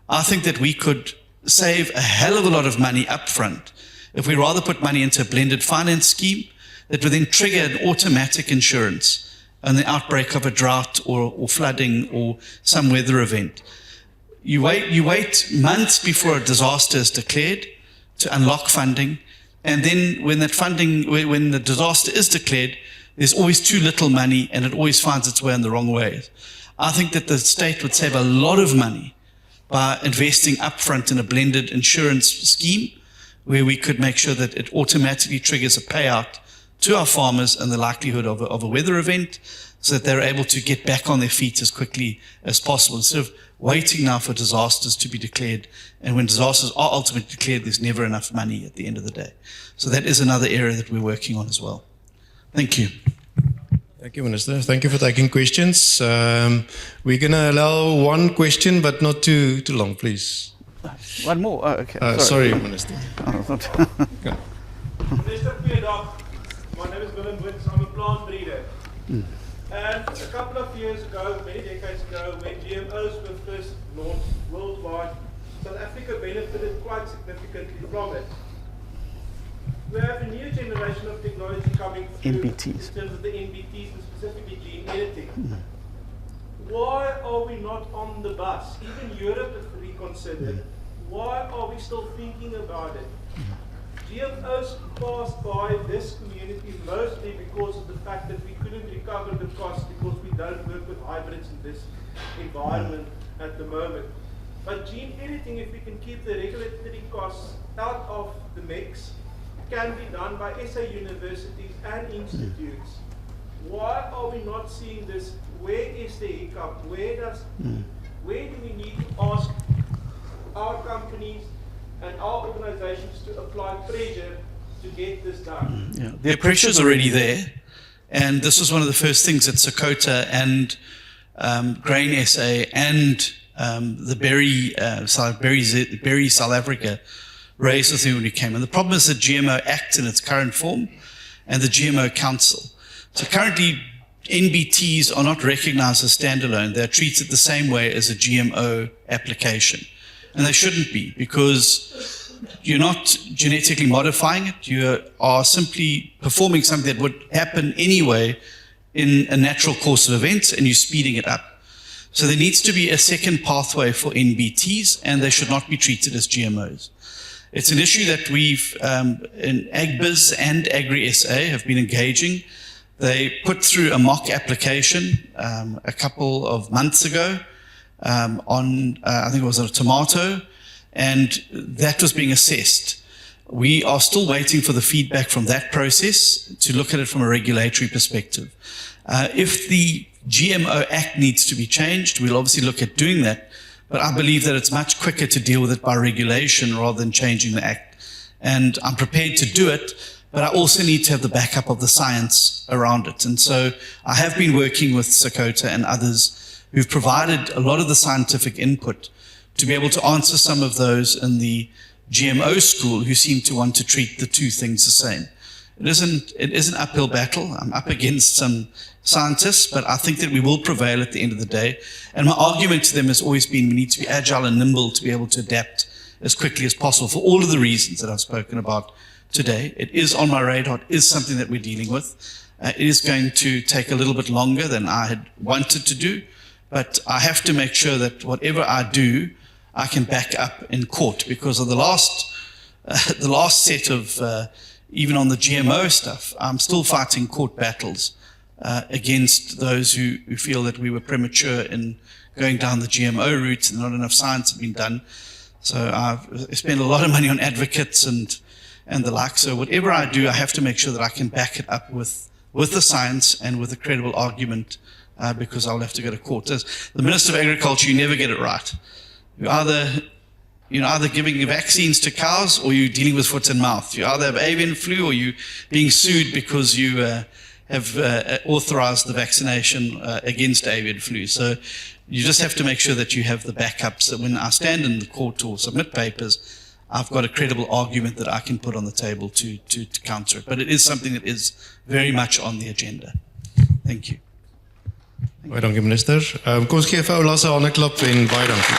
I think that we could save a hell of a lot of money up front if we rather put money into a blended finance scheme that would then trigger an automatic insurance on the outbreak of a drought or flooding or some weather event. You wait months before a disaster is declared to unlock funding, and then when the disaster is declared, there's always too little money and it always finds its way in the wrong way. I think that the state would save a lot of money by investing upfront in a blended insurance scheme where we could make sure that it automatically triggers a payout to our farmers in the likelihood of a weather event, so that they're able to get back on their feet as quickly as possible, instead of waiting now for disasters to be declared. And when disasters are ultimately declared, there's never enough money at the end of the day. So that is another area that we're working on as well. Thank you. Thank you, Minister. Thank you for taking questions. We're going to allow one question, but not too long, please. One more? Oh, okay. Sorry, Minister. Okay. Minister, goeiedag. My name is Willem Woods. I'm a plant breeder. And a couple of years ago, many decades ago, when GMOs were first launched worldwide, South Africa benefited quite significantly from it. We have a new generation of technology coming through NBTs. in terms of the NBTs and specifically gene editing. Why are we not on the bus? Even Europe has reconsidered. Why are we still thinking about it? GMOs passed by this community mostly because of the fact that we couldn't recover the cost because we don't work with hybrids in this environment at the moment. But gene editing, if we can keep the regulatory costs out of the mix, can be done by SA universities and institutes. Why are we not seeing this? Where is the hiccup? Where do we need to ask our companies and our organizations to apply pressure to get this done? Yeah, the pressure's already there, and this was one of the first things that Sakota and Grain SA and the Berry South Africa raised with me when we came. And the problem is the GMO Act in its current form and the GMO Council. So currently, NBTs are not recognized as standalone. They're treated the same way as a GMO application. And they shouldn't be, because you're not genetically modifying it. You are simply performing something that would happen anyway in a natural course of events, and you're speeding it up. So there needs to be a second pathway for NBTs, and they should not be treated as GMOs. It's an issue that we've, in AgBiz and AgriSA, have been engaging. They put through a mock application a couple of months ago on, I think it was a tomato, and that was being assessed. We are still waiting for the feedback from that process to look at it from a regulatory perspective. If the GMO Act needs to be changed, we'll obviously look at doing that, but I believe that it's much quicker to deal with it by regulation rather than changing the Act. And I'm prepared to do it, but I also need to have the backup of the science around it. And so I have been working with Sakota and others who've provided a lot of the scientific input to be able to answer some of those in the GMO school who seem to want to treat the two things the same. It is an uphill battle. I'm up against some scientists, but I think that we will prevail at the end of the day. And my argument to them has always been we need to be agile and nimble to be able to adapt as quickly as possible for all of the reasons that I've spoken about today. It is on my radar. It is something that we're dealing with. It is going to take a little bit longer than I had wanted to do, but I have to make sure that whatever I do, I can back up in court, because of the last set of even on the GMO stuff, I'm still fighting court battles against those who feel that we were premature in going down the GMO route and not enough science had been done. So I've spent a lot of money on advocates and the like. So whatever I do, I have to make sure that I can back it up with the science and with a credible argument, because I'll have to go to court. As the Minister of Agriculture, you never get it right. You're either giving vaccines to cows or you're dealing with foot and mouth. You either have avian flu or you're being sued because you have authorized the vaccination against avian flu. So you just have to make sure that you have the backups, that when I stand in the court or submit papers, I've got a credible argument that I can put on the table to counter it. But it is something that is very much on the agenda. Thank you. Baie dankie minister. Kom ons gee vir ou Lasse 'n hande klap en baie dankie.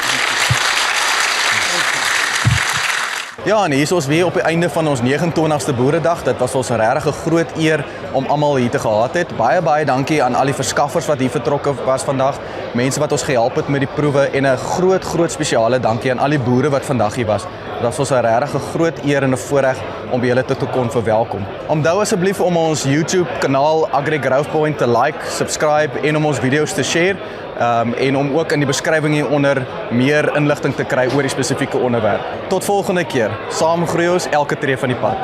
Ja, en hier is ons weer op die einde van ons 29ste Boeredag. Dit was ons regtig 'n groot eer om almal hier te gehad het. Baie dankie aan al die verskaffers wat hier betrokke was vandag, mense wat ons gehelp het met die proewe en 'n groot spesiale dankie aan al die boere wat vandag hier was. Dit was ons regtig 'n groot eer en 'n voorreg om julle te kon verwelkom. Onthou asseblief om ons YouTube kanaal Agri Growth Point te like, subscribe en om ons video's te share. En om ook in die beskrywing hieronder meer inligting te kry oor die spesifieke onderwerp. Tot volgende keer. Saam groei ons elke tree van die pad.